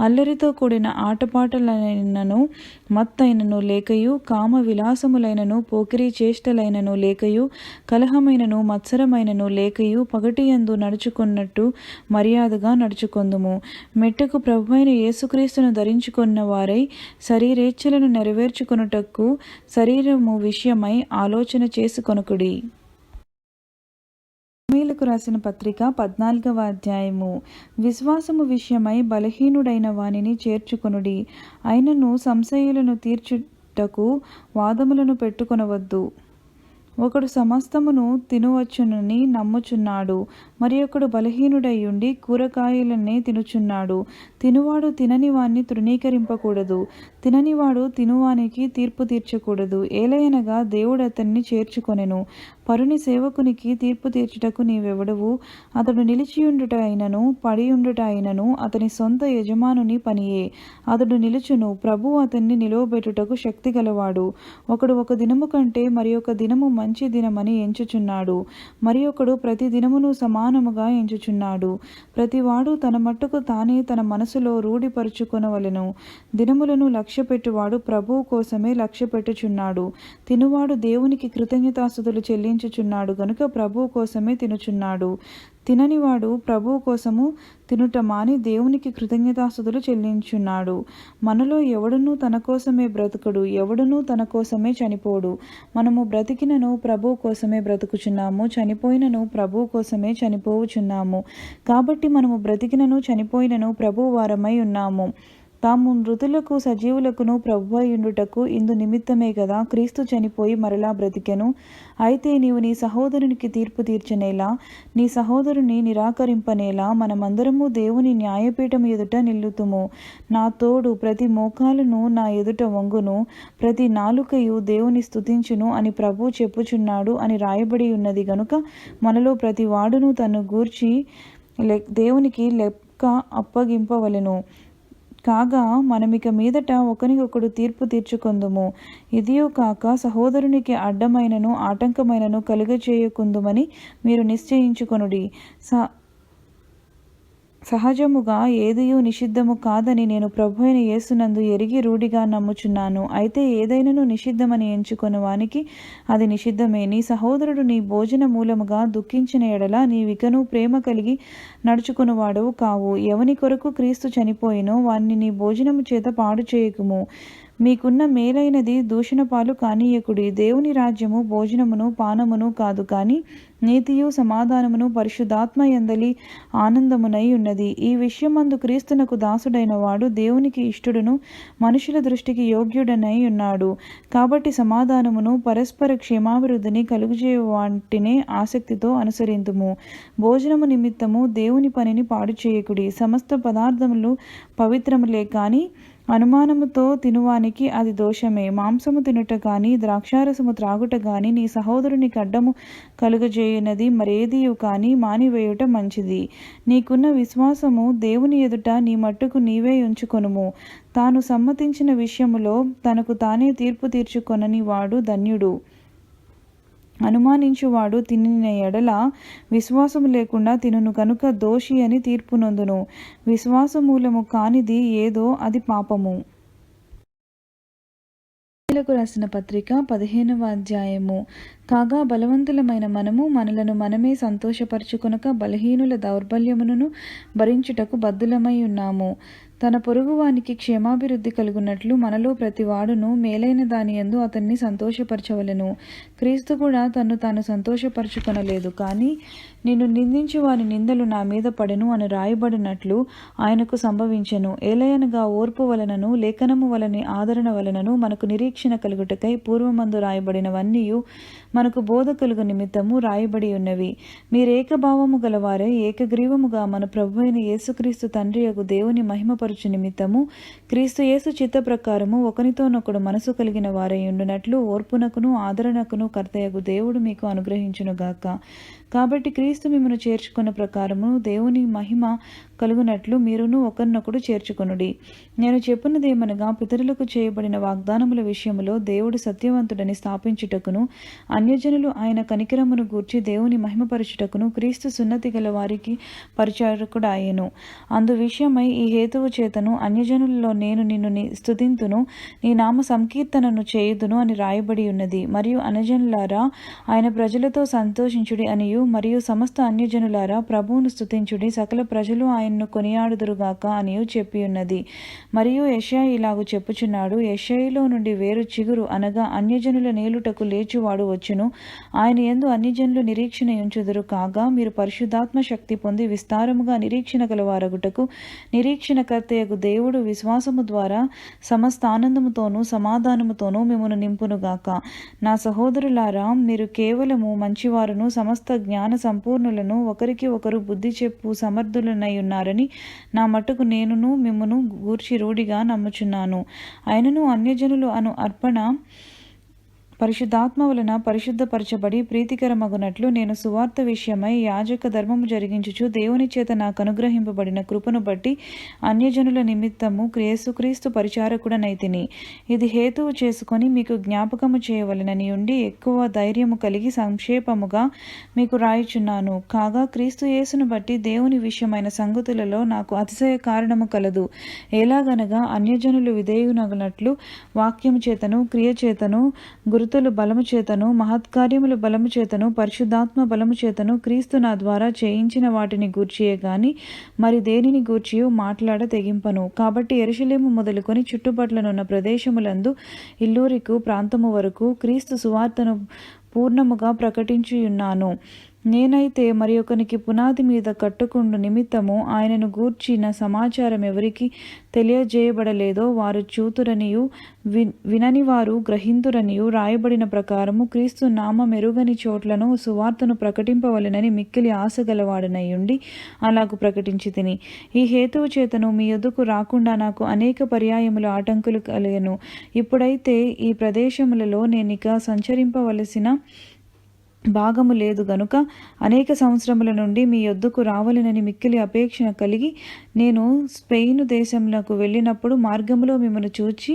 అల్లరితో కూడిన ఆటపాటలైనను మత్తైనను లేకయు, కామ విలాసములైనను పోకిరీ చేష్టలైనను లేకయు, కలహమైనను మత్సరమైనను లేకయు పగటియందు నడుచుకున్నట్టు మర్యాదగా నడుచుకొందుము. మెట్టకు ప్రభువైన యేసుక్రీస్తును ధరించుకున్న వారై శరీరేచ్ఛలను నెరవేర్చుకొనుటకు శరీరము విషయమై ఆలోచన చేసుకొనుకుడి. రోమీయులకు రాసిన పత్రిక 14వ అధ్యాయము. విశ్వాసము విషయమై బలహీనుడైన వానిని చేర్చుకొనుడి. అయినను సంశయులను తీర్చుటకు వాదములను పెట్టుకొనవద్దు. ఒకడు సమస్తమును తినవచ్చునని నమ్ముచున్నాడు, మరి ఒకడు బలహీనుడయ్యుండి కూరగాయలనే తినుచున్నాడు. తినువాడు తినని వాణ్ణి తృణీకరింపకూడదు, తిననివాడు తినువానికి తీర్పు తీర్చకూడదు. ఏలయనగా దేవుడు అతన్ని చేర్చుకొనెను. పరుని సేవకునికి తీర్పు తీర్చుటకు నీవెవడవు? అతడు నిలిచియుండుట అయినను పడియుండుట అయినను అతని సొంత యజమానుని పనియే. అతడు నిలుచును, ప్రభువు అతన్ని నిలువబెట్టుటకు శక్తి గలవాడు. ఒకడు ఒక దినము కంటే మరి ఒక దినము మంచి దినమని ఎంచుచున్నాడు, మరి ఒకడు ప్రతి దినమును సమానముగా ఎంచుచున్నాడు. ప్రతివాడు తన మట్టుకు తానే తన మనసులో రూఢిపరుచుకొనవలెను. దినములను లక్ష్యపెట్టువాడు ప్రభువు కోసమే లక్ష్యపెట్టుచున్నాడు. తినువాడు దేవునికి కృతజ్ఞతాస్తుతులు చెల్లించుచున్నాడు గనుక ప్రభువు కోసమే తినుచున్నాడు. తిననివాడు ప్రభువు కోసము తినుట మాని దేవునికి కృతజ్ఞతాస్తుతులు చెల్లించున్నాడు. మనలో ఎవడునూ తన కోసమే బ్రతుకుడు, ఎవడునూ తన కోసమే చనిపోడు. మనము బ్రతికినను ప్రభువు కోసమే బ్రతుకుచున్నాము, చనిపోయినను ప్రభువు కోసమే చనిపోవుచున్నాము. కాబట్టి మనము బ్రతికినను చనిపోయినను ప్రభువు వారమై ఉన్నాము. తాము మృతులకు సజీవులకును ప్రభువయుండుటకు ఇందు నిమిత్తమే కదా క్రీస్తు చనిపోయి మరలా బ్రతికెను. అయితే నీవు నీ సహోదరునికి తీర్పు తీర్చనేలా, నీ సహోదరుని నిరాకరింపనేలా? మనమందరము దేవుని న్యాయపీఠం ఎదుట నిల్లుతుము. నా తోడు ప్రతి మోకాలును నా ఎదుట వంగును, ప్రతి నాలుకయు దేవుని స్తుతించును అని ప్రభువు చెప్పుచున్నాడు అని రాయబడి ఉన్నది గనుక మనలో ప్రతి వాడును తను గూర్చి దేవునికి లెక్క అప్పగింపవలెను. కాగా మనమిక మీదట ఒకరికొకడు తీర్పు తీర్చుకొందుము. ఇదియో కాక సహోదరునికి అడ్డమైనను ఆటంకమైనను కలుగజేయకుందుమని మీరు నిశ్చయించుకొనుడి. సహజముగా ఏదియూ నిషిద్ధము కాదని నేను ప్రభువైన యేసునందు ఎరిగి రూఢిగా నమ్ముచున్నాను. అయితే ఏదైనను నిషిద్ధమని ఎంచుకొను వానికి అది నిషిద్ధమే. నీ సహోదరుడు నీ భోజన మూలముగా దుఃఖించిన ఎడల నీవికను ప్రేమ కలిగి నడుచుకునివాడవు కావు. ఎవని కొరకు క్రీస్తు చనిపోయినో వాణ్ణి నీ భోజనము చేత పాడు చేయకుము. మీకున్న మేలైనది దూషణపాలు కానీయకుడి. దేవుని రాజ్యము భోజనమును పానమును కాదు, కానీ నీతియు సమాధానమును పరిశుద్ధాత్మ యందలి ఆనందమునై ఉన్నది. ఈ విషయమందు క్రీస్తునకు దాసుడైన వాడు దేవునికి ఇష్టుడును మనుషుల దృష్టికి యోగ్యుడనై ఉన్నాడు. కాబట్టి సమాధానమును పరస్పర క్షేమాభివృద్ధిని కలుగజేయ వాటినే ఆసక్తితో అనుసరింతుము. భోజనము నిమిత్తము దేవుని పనిని పాడు చేయకుడి. సమస్త పదార్థములు పవిత్రములే, కానీ అనుమానముతో తినువానికి అది దోషమే. మాంసము తినుట గాని ద్రాక్షారసము త్రాగుట గాని నీ సహోదరునికి అడ్డము కలుగజేయునది మరేదియు కానీ మానివేయుట మంచిది. నీకున్న విశ్వాసము దేవుని ఎదుట నీ మట్టుకు నీవే ఉంచుకొనుము. తాను సమ్మతించిన విషయములో తనకు తానే తీర్పు తీర్చుకొనని వాడు ధన్యుడు. అనుమానించువాడు తినిన ఎడల విశ్వాసము లేకుండా తినును కనుక దోషి అని తీర్పు నొందును. విశ్వాసమూలము కానిది ఏదో అది పాపము. లకు రాసిన పత్రిక 15వ అధ్యాయము. కాగా బలవంతులమైన మనము మనలను మనమే సంతోషపరచుకొనక బలహీనుల దౌర్బల్యమును భరించుటకు బద్ధులమై ఉన్నాము. తన పొరుగువానికి క్షేమాభివృద్ధి కలుగునట్లు మనలో ప్రతివాడును మేలైన దాని యందు అతన్ని సంతోషపరచవలెను. క్రీస్తు కూడా తన్ను తాను సంతోషపరచుకొనలేదు, కానీ నిన్ను నిందించు వారి నిందలు నా మీద పడెను అని రాయబడినట్లు ఆయనకు సంభవించెను. ఏలయనగా ఓర్పు వలనను లేఖనము వలని ఆదరణ వలనను మనకు నిరీక్షణ కలుగుటకై పూర్వమందు రాయబడినవన్నీ మనకు బోధ కలుగు నిమిత్తము రాయబడి ఉన్నవి. మీరేకభావము గలవారే ఏకగ్రీవముగా మన ప్రభువైన యేసుక్రీస్తు తండ్రియగు దేవుని మహిమపరుచు నిమిత్తము క్రీస్తు యేసు చిత్త ప్రకారము ఒకనితోనొకడు మనసు కలిగిన వారై ఉండునట్లు ఓర్పునకును ఆదరణకును కర్తయగు దేవుడు మీకు అనుగ్రహించునుగాక. కాబట్టి క్రీస్తు మిమ్మను చేర్చుకున్న ప్రకారము దేవుని మహిమ కలుగునట్లు మీరును ఒకరినొకడు చేర్చుకొనుడి. నేను చెప్పున్నదేమనగా, పితరులకు చేయబడిన వాగ్దానముల విషయములో దేవుడు సత్యవంతుడని స్థాపించుటకును అన్యజనులు ఆయన కనికరమును గూర్చి దేవుని మహిమపరచుటకును క్రీస్తు సున్నతి గల వారికి పరిచారకుడాయెను. అందు విషయమై ఈ హేతువు చేతను అన్యజనులలో నేను నిన్ను స్తుతింతును, నీ నామ సంకీర్తనను చేయుదును అని రాయబడి ఉన్నది. మరియు అన్యజనులారా ఆయన ప్రజలతో సంతోషించుడి అనియు, మరియు సమస్త అన్యజనులారా ప్రభువును స్తుతించుడి, సకల ప్రజలు ఆయన్ను కొనియాడుదురుగాక అనియు చెప్పి ఉన్నది. మరియు యెషయా ఇలాగు చెప్పుచున్నాడు, యెషయిలో నుండి వేరు చిగురు అనగా అన్యజనుల నేలుటకు లేచువాడు వచ్చును. ఆయన యందు అన్యజనులు నిరీక్షణ ఉంచుదురు. కాగా మీరు పరిశుద్ధాత్మ శక్తి పొంది విస్తారముగా నిరీక్షణ గలవారగుటకు నిరీక్షణకర్తయగు దేవుడు విశ్వాసము ద్వారా సమస్త ఆనందముతోనూ సమాధానముతోనూ మిమ్మును నింపునుగాక. నా సహోదరులారా, మీరు కేవలము మంచివారును సమస్త జ్ఞాన సంపూర్ణులను ఒకరికి ఒకరు బుద్ధి చెప్పు సమర్థులనై ఉన్నారని నా మట్టుకు నేనును మిమ్మును గూర్చి రూఢిగా నమ్ముచున్నాను. అయినను అన్యజనులు అను అర్పణ పరిశుద్ధాత్మ వలన పరిశుద్ధపరచబడి ప్రీతికరమగునట్లు నేను సువార్త విషయమై యాజక ధర్మము జరిగించుచు దేవుని చేత నాకు అనుగ్రహింపబడిన కృపను బట్టి అన్యజనుల నిమిత్తము యేసుక్రీస్తు పరిచారకుడనైతిని. ఇది హేతువు చేసుకొని మీకు జ్ఞాపకము చేయవలెనని ఉండి ఎక్కువ ధైర్యము కలిగి సంక్షేపముగా మీకు రాయుచున్నాను. కాగా క్రీస్తు యేసును బట్టి దేవుని విషయమైన సంగతులలో నాకు అతిశయ కారణము కలదు. ఎలాగనగా అన్యజనులు విధేయునగునట్లు వాక్యము చేతను క్రియ చేతను గురుతులు బలము చేతను మహత్కార్యములు బలము చేతను పరిశుద్ధాత్మ బలము చేతను క్రీస్తు నా ద్వారా చేయించిన వాటిని గూర్చియే గాని మరి దేనిని గూర్చియో మాట్లాడ తెగింపను. కాబట్టి యెరూషలేము మొదలుకొని చుట్టుపట్లనున్న ప్రదేశములందు ఇల్లూరికు ప్రాంతము వరకు క్రీస్తు సువార్తను పూర్ణముగా ప్రకటించియున్నాను. నేనైతే మరి ఒకనికి పునాది మీద కట్టుకుండు నిమిత్తము ఆయనను గూర్చిన సమాచారం ఎవరికి తెలియజేయబడలేదో వారు చూతురనియు వినని వారు గ్రహింతురనియు రాయబడిన ప్రకారము క్రీస్తు నామ మెరుగని చోట్లను సువార్తను ప్రకటింపవలెనని మిక్కిలి ఆశగలవాడనై ఉండి అలాగు ప్రకటించి తిని. ఈ హేతువు చేతను మీ యొద్దకు రాకుండా నాకు అనేక పర్యాయములు ఆటంకులు కలిగెను. ఇప్పుడైతే ఈ ప్రదేశములలో నేనిక సంచరింపవలసిన భాగము లేదు గనుక అనేక సంవత్సరముల నుండి మీ యొద్దకు రావాలనని మిక్కిలి అపేక్ష కలిగి నేను స్పెయిను దేశములకు వెళ్ళినప్పుడు మార్గములో మిమ్మను చూచి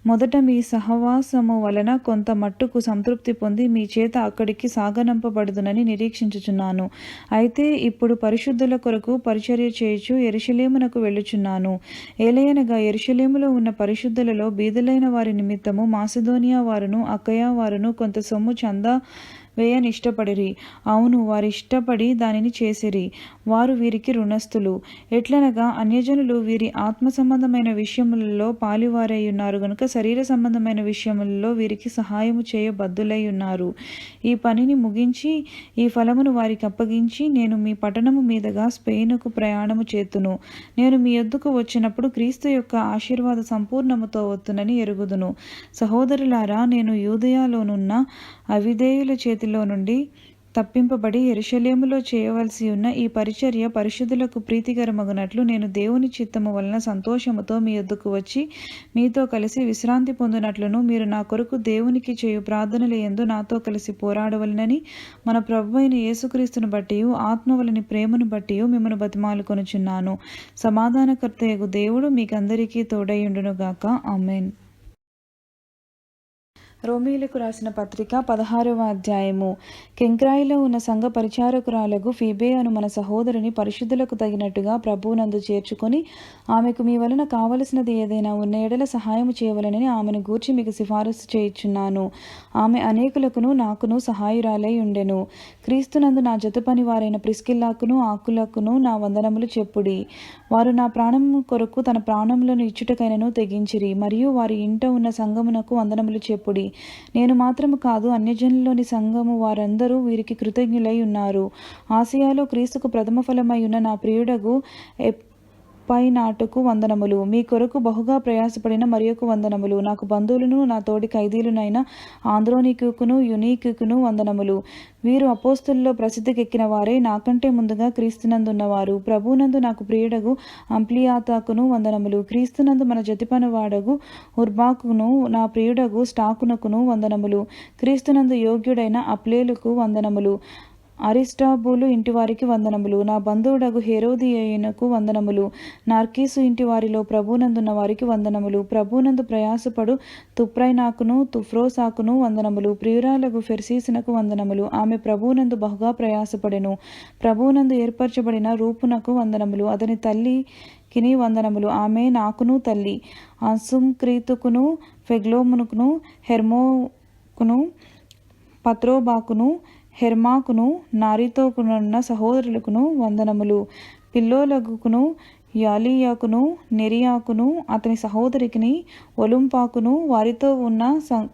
మొదట మీ సహవాసము వలన కొంత మట్టుకు సంతృప్తి పొంది మీ చేత అక్కడికి సాగనంపబడుదునని నిరీక్షించుచున్నాను. అయితే ఇప్పుడు పరిశుద్ధుల కొరకు పరిచర్య చేయుచు యెరూషలేమునకు వెళ్ళుచున్నాను. ఏలయనగా యెరూషలేములో ఉన్న పరిశుద్ధులలో బీదలైన వారి నిమిత్తము మాసిదోనియా వారును అక్కయ వారును కొంత సొమ్ము చందా వేయనిష్టపడిరి. అవును, వారు ఇష్టపడి దానిని చేసిరి. వారు వీరికి రుణస్థులు. ఎట్లనగా అన్యజనులు వీరి ఆత్మ సంబంధమైన విషయములలో పాలివారై ఉన్నారు గనుక శరీర సంబంధమైన విషయములలో వీరికి సహాయము చేయబద్దులై ఉన్నారు. ఈ పనిని ముగించి ఈ ఫలమును వారికి అప్పగించి నేను మీ పట్టణము మీదుగా స్పెయినుకు ప్రయాణము చేతును. నేను మీ యొద్దకు వచ్చినప్పుడు క్రీస్తు యొక్క ఆశీర్వాద సంపూర్ణముతో వత్తునని ఎరుగుదును. సహోదరులారా, నేను యూదయలోనున్న అవిధేయుల చేతిలో నుండి తప్పింపబడి యెరూషలేములో చేయవలసి ఉన్న ఈ పరిచర్య పరిశుద్ధులకు ప్రీతికరమగునట్లు నేను దేవుని చిత్తము వలన సంతోషముతో మీ యొద్దకు వచ్చి మీతో కలిసి విశ్రాంతి పొందినట్లును మీరు నా కొరకు దేవునికి చేయు ప్రార్థనల యందు నాతో కలిసి పోరాడవలనని మన ప్రభువైన యేసుక్రీస్తును బట్టి ఆత్మవలని ప్రేమను బట్టి మిమ్మను బతిమాలుకొనుచున్నాను. సమాధానకర్తయగు దేవుడు మీకందరికీ తోడైయుండునుగాక. ఆమేన్. రోమీయులకు రాసిన పత్రిక 16వ అధ్యాయము. కెంక్రాయిలో ఉన్న సంఘ పరిచారకురాలకు ఫీబే అను మన సహోదరిని పరిశుద్ధులకు తగినట్టుగా ప్రభువునందు చేర్చుకొని ఆమెకు మీ వలన కావలసినది ఏదైనా ఉన్న ఎడల సహాయము చేయవలనని ఆమెను గూర్చి మీకు సిఫారసు చేయుచున్నాను. ఆమె అనేకులకును నాకును సహాయురాలై ఉండెను. క్రీస్తునందు నా జత పని వారైన ప్రిస్కిల్లాకును ఆకులకును నా వందనములు చెప్పుడి. వారు నా ప్రాణము కొరకు తన ప్రాణములను ఇచ్చుటకైనను తెగించిరి. మరియు వారి ఇంట ఉన్న సంఘమునకు వందనములు చెప్పుడి. నేను మాత్రము కాదు, అన్యజనుల్లోని సంఘము వారందరూ వీరికి కృతజ్ఞులై ఉన్నారు. ఆసియాలో క్రీస్తుకు ప్రథమ ఫలమై ఉన్న నా ప్రియుడగు ఎపైనాటుకు వందనములు. మీ కొరకు బహుగా ప్రయాసపడిన మరియొక వందనములు. నాకు బంధువులను నా తోడి ఖైదీలునైన ఆంద్రోనీకును యునీకును వందనములు. వీరు అపోస్తలులో ప్రసిద్ధికెక్కిన వారే, నాకంటే ముందుగా క్రీస్తునందున్నవారు. ప్రభువునందు నాకు ప్రియుడగు అంప్లియాతాకును వందనములు. క్రీస్తునందు మన జతిపనివాడగు ఉర్బాకును నా ప్రియుడగు స్టాకునకును వందనములు. క్రీస్తునందు యోగ్యుడైన అప్లేలుకు వందనములు. అరిస్టాబులు ఇంటివారికి వందనములు. నా బంధువుడగు హేరోదియనుకు వందనములు. నార్కీసు ఇంటి వారిలో ప్రభువునందున్న వారికి వందనములు. ప్రభువునందు ప్రయాసపడు తుప్రైనాకును తుఫ్రోసాకును వందనములు. ప్రియురాలగు ఫెర్సీసునకు వందనములు. ఆమె ప్రభువునందు బహుగా ప్రయాసపడెను. ప్రభువునందు ఏర్పరచబడిన రూపునకు వందనములు. అతని తల్లికిని వందనములు. ఆమె నాకును తల్లి. అసుంక్రీతుకును ఫెగ్లోమునుకును హెర్మోకును పత్రోబాకును హెర్మాకును నారితోకునున్న సహోదరులకును వందనములు. పిల్లోలగుకును యాలియాకును నెరియాకును అతని సహోదరికిని ఒలుంపాకును వారితో ఉన్న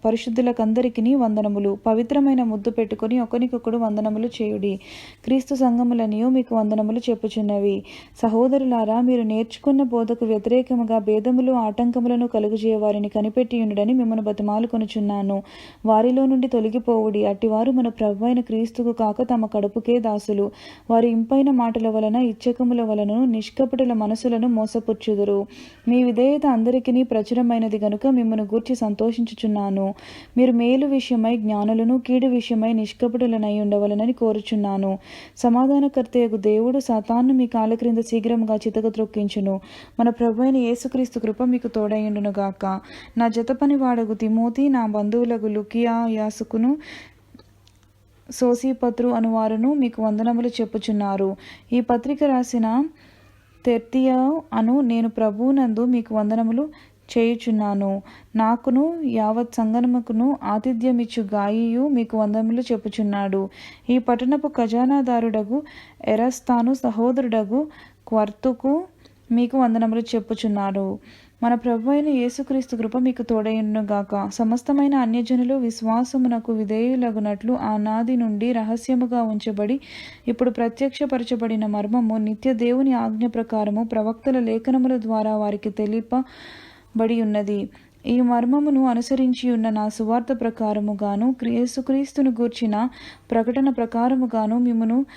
పరిశుద్ధులకందరికిని వందనములు. పవిత్రమైన ముద్దు పెట్టుకుని ఒకరికొకడు వందనములు చేయుడి. క్రీస్తు సంఘములనియు మీకు వందనములు చెప్పుచున్నవి. సహోదరులారా, మీరు నేర్చుకున్న బోధకు వ్యతిరేకముగా భేదములు ఆటంకములను కలుగుజేయవారిని కనిపెట్టియుండుడని మిమ్మను బతిమాలుకొనుచున్నాను. వారిలో నుండి తొలగిపోవుడి. అట్టివారు మన ప్రభువైన క్రీస్తుకు కాక తమ కడుపుకే దాసులు. వారి ఇంపైన మాటల వలన ఇచ్చకముల వలన నిష్కపటుల మనసులను మోసపుచ్చుదురు. మీ విధేయత అందరికీ ప్రచురమైనది గనుక మిమ్మను గూర్చి సంతోషించుచున్నాను. మీరు మేలు విషయమై జ్ఞానులను, కీడు విషయమై నిష్కపటులనై ఉండవలనని కోరుచున్నాను. సమాధానకర్తయగు దేవుడు సాతాను మీ కాళ్ళ క్రింద శీఘ్రముగా చితక త్రొక్కించును. మన ప్రభువైన యేసుక్రీస్తు కృప మీకు తోడైయుండునుగాక. నా జత పని వాడగు తిమోతి, నా బంధువులగు లుకియా యాసుకును సోసిపత్రు అనువారును మీకు వందనములు చెప్పుచున్నారు. ఈ పత్రిక రాసిన తెర్తియా అను నేను ప్రభువునందు మీకు వందనములు చేయుచున్నాను. నాకును యావత్ సంగమకును ఆతిథ్యమిచ్చు గాయియు మీకు వందనములు చెప్పుచున్నాడు. ఈ పట్టణపు ఖజానాదారుడగు ఎరస్తాను సహోదరుడగు క్వర్తుకు మీకు వందనములు చెప్పుచున్నారు. మన ప్రభువైన యేసుక్రీస్తు కృప మీకు తోడైయుండునుగాక. సమస్తమైన అన్యజనులు విశ్వాసమునకు విధేయులగునట్లు ఆనాది నుండి రహస్యముగా ఉంచబడి ఇప్పుడు ప్రత్యక్షపరచబడిన మర్మము నిత్య దేవుని ఆజ్ఞ ప్రకారము ప్రవక్తల లేఖనముల ద్వారా వారికి తెలియబడి ఉన్నది. ఈ మర్మమును అనుసరించి ఉన్న నా సువార్త ప్రకారముగాను యేసుక్రీస్తును గూర్చిన ప్రకటన ప్రకారముగాను మిమ్మును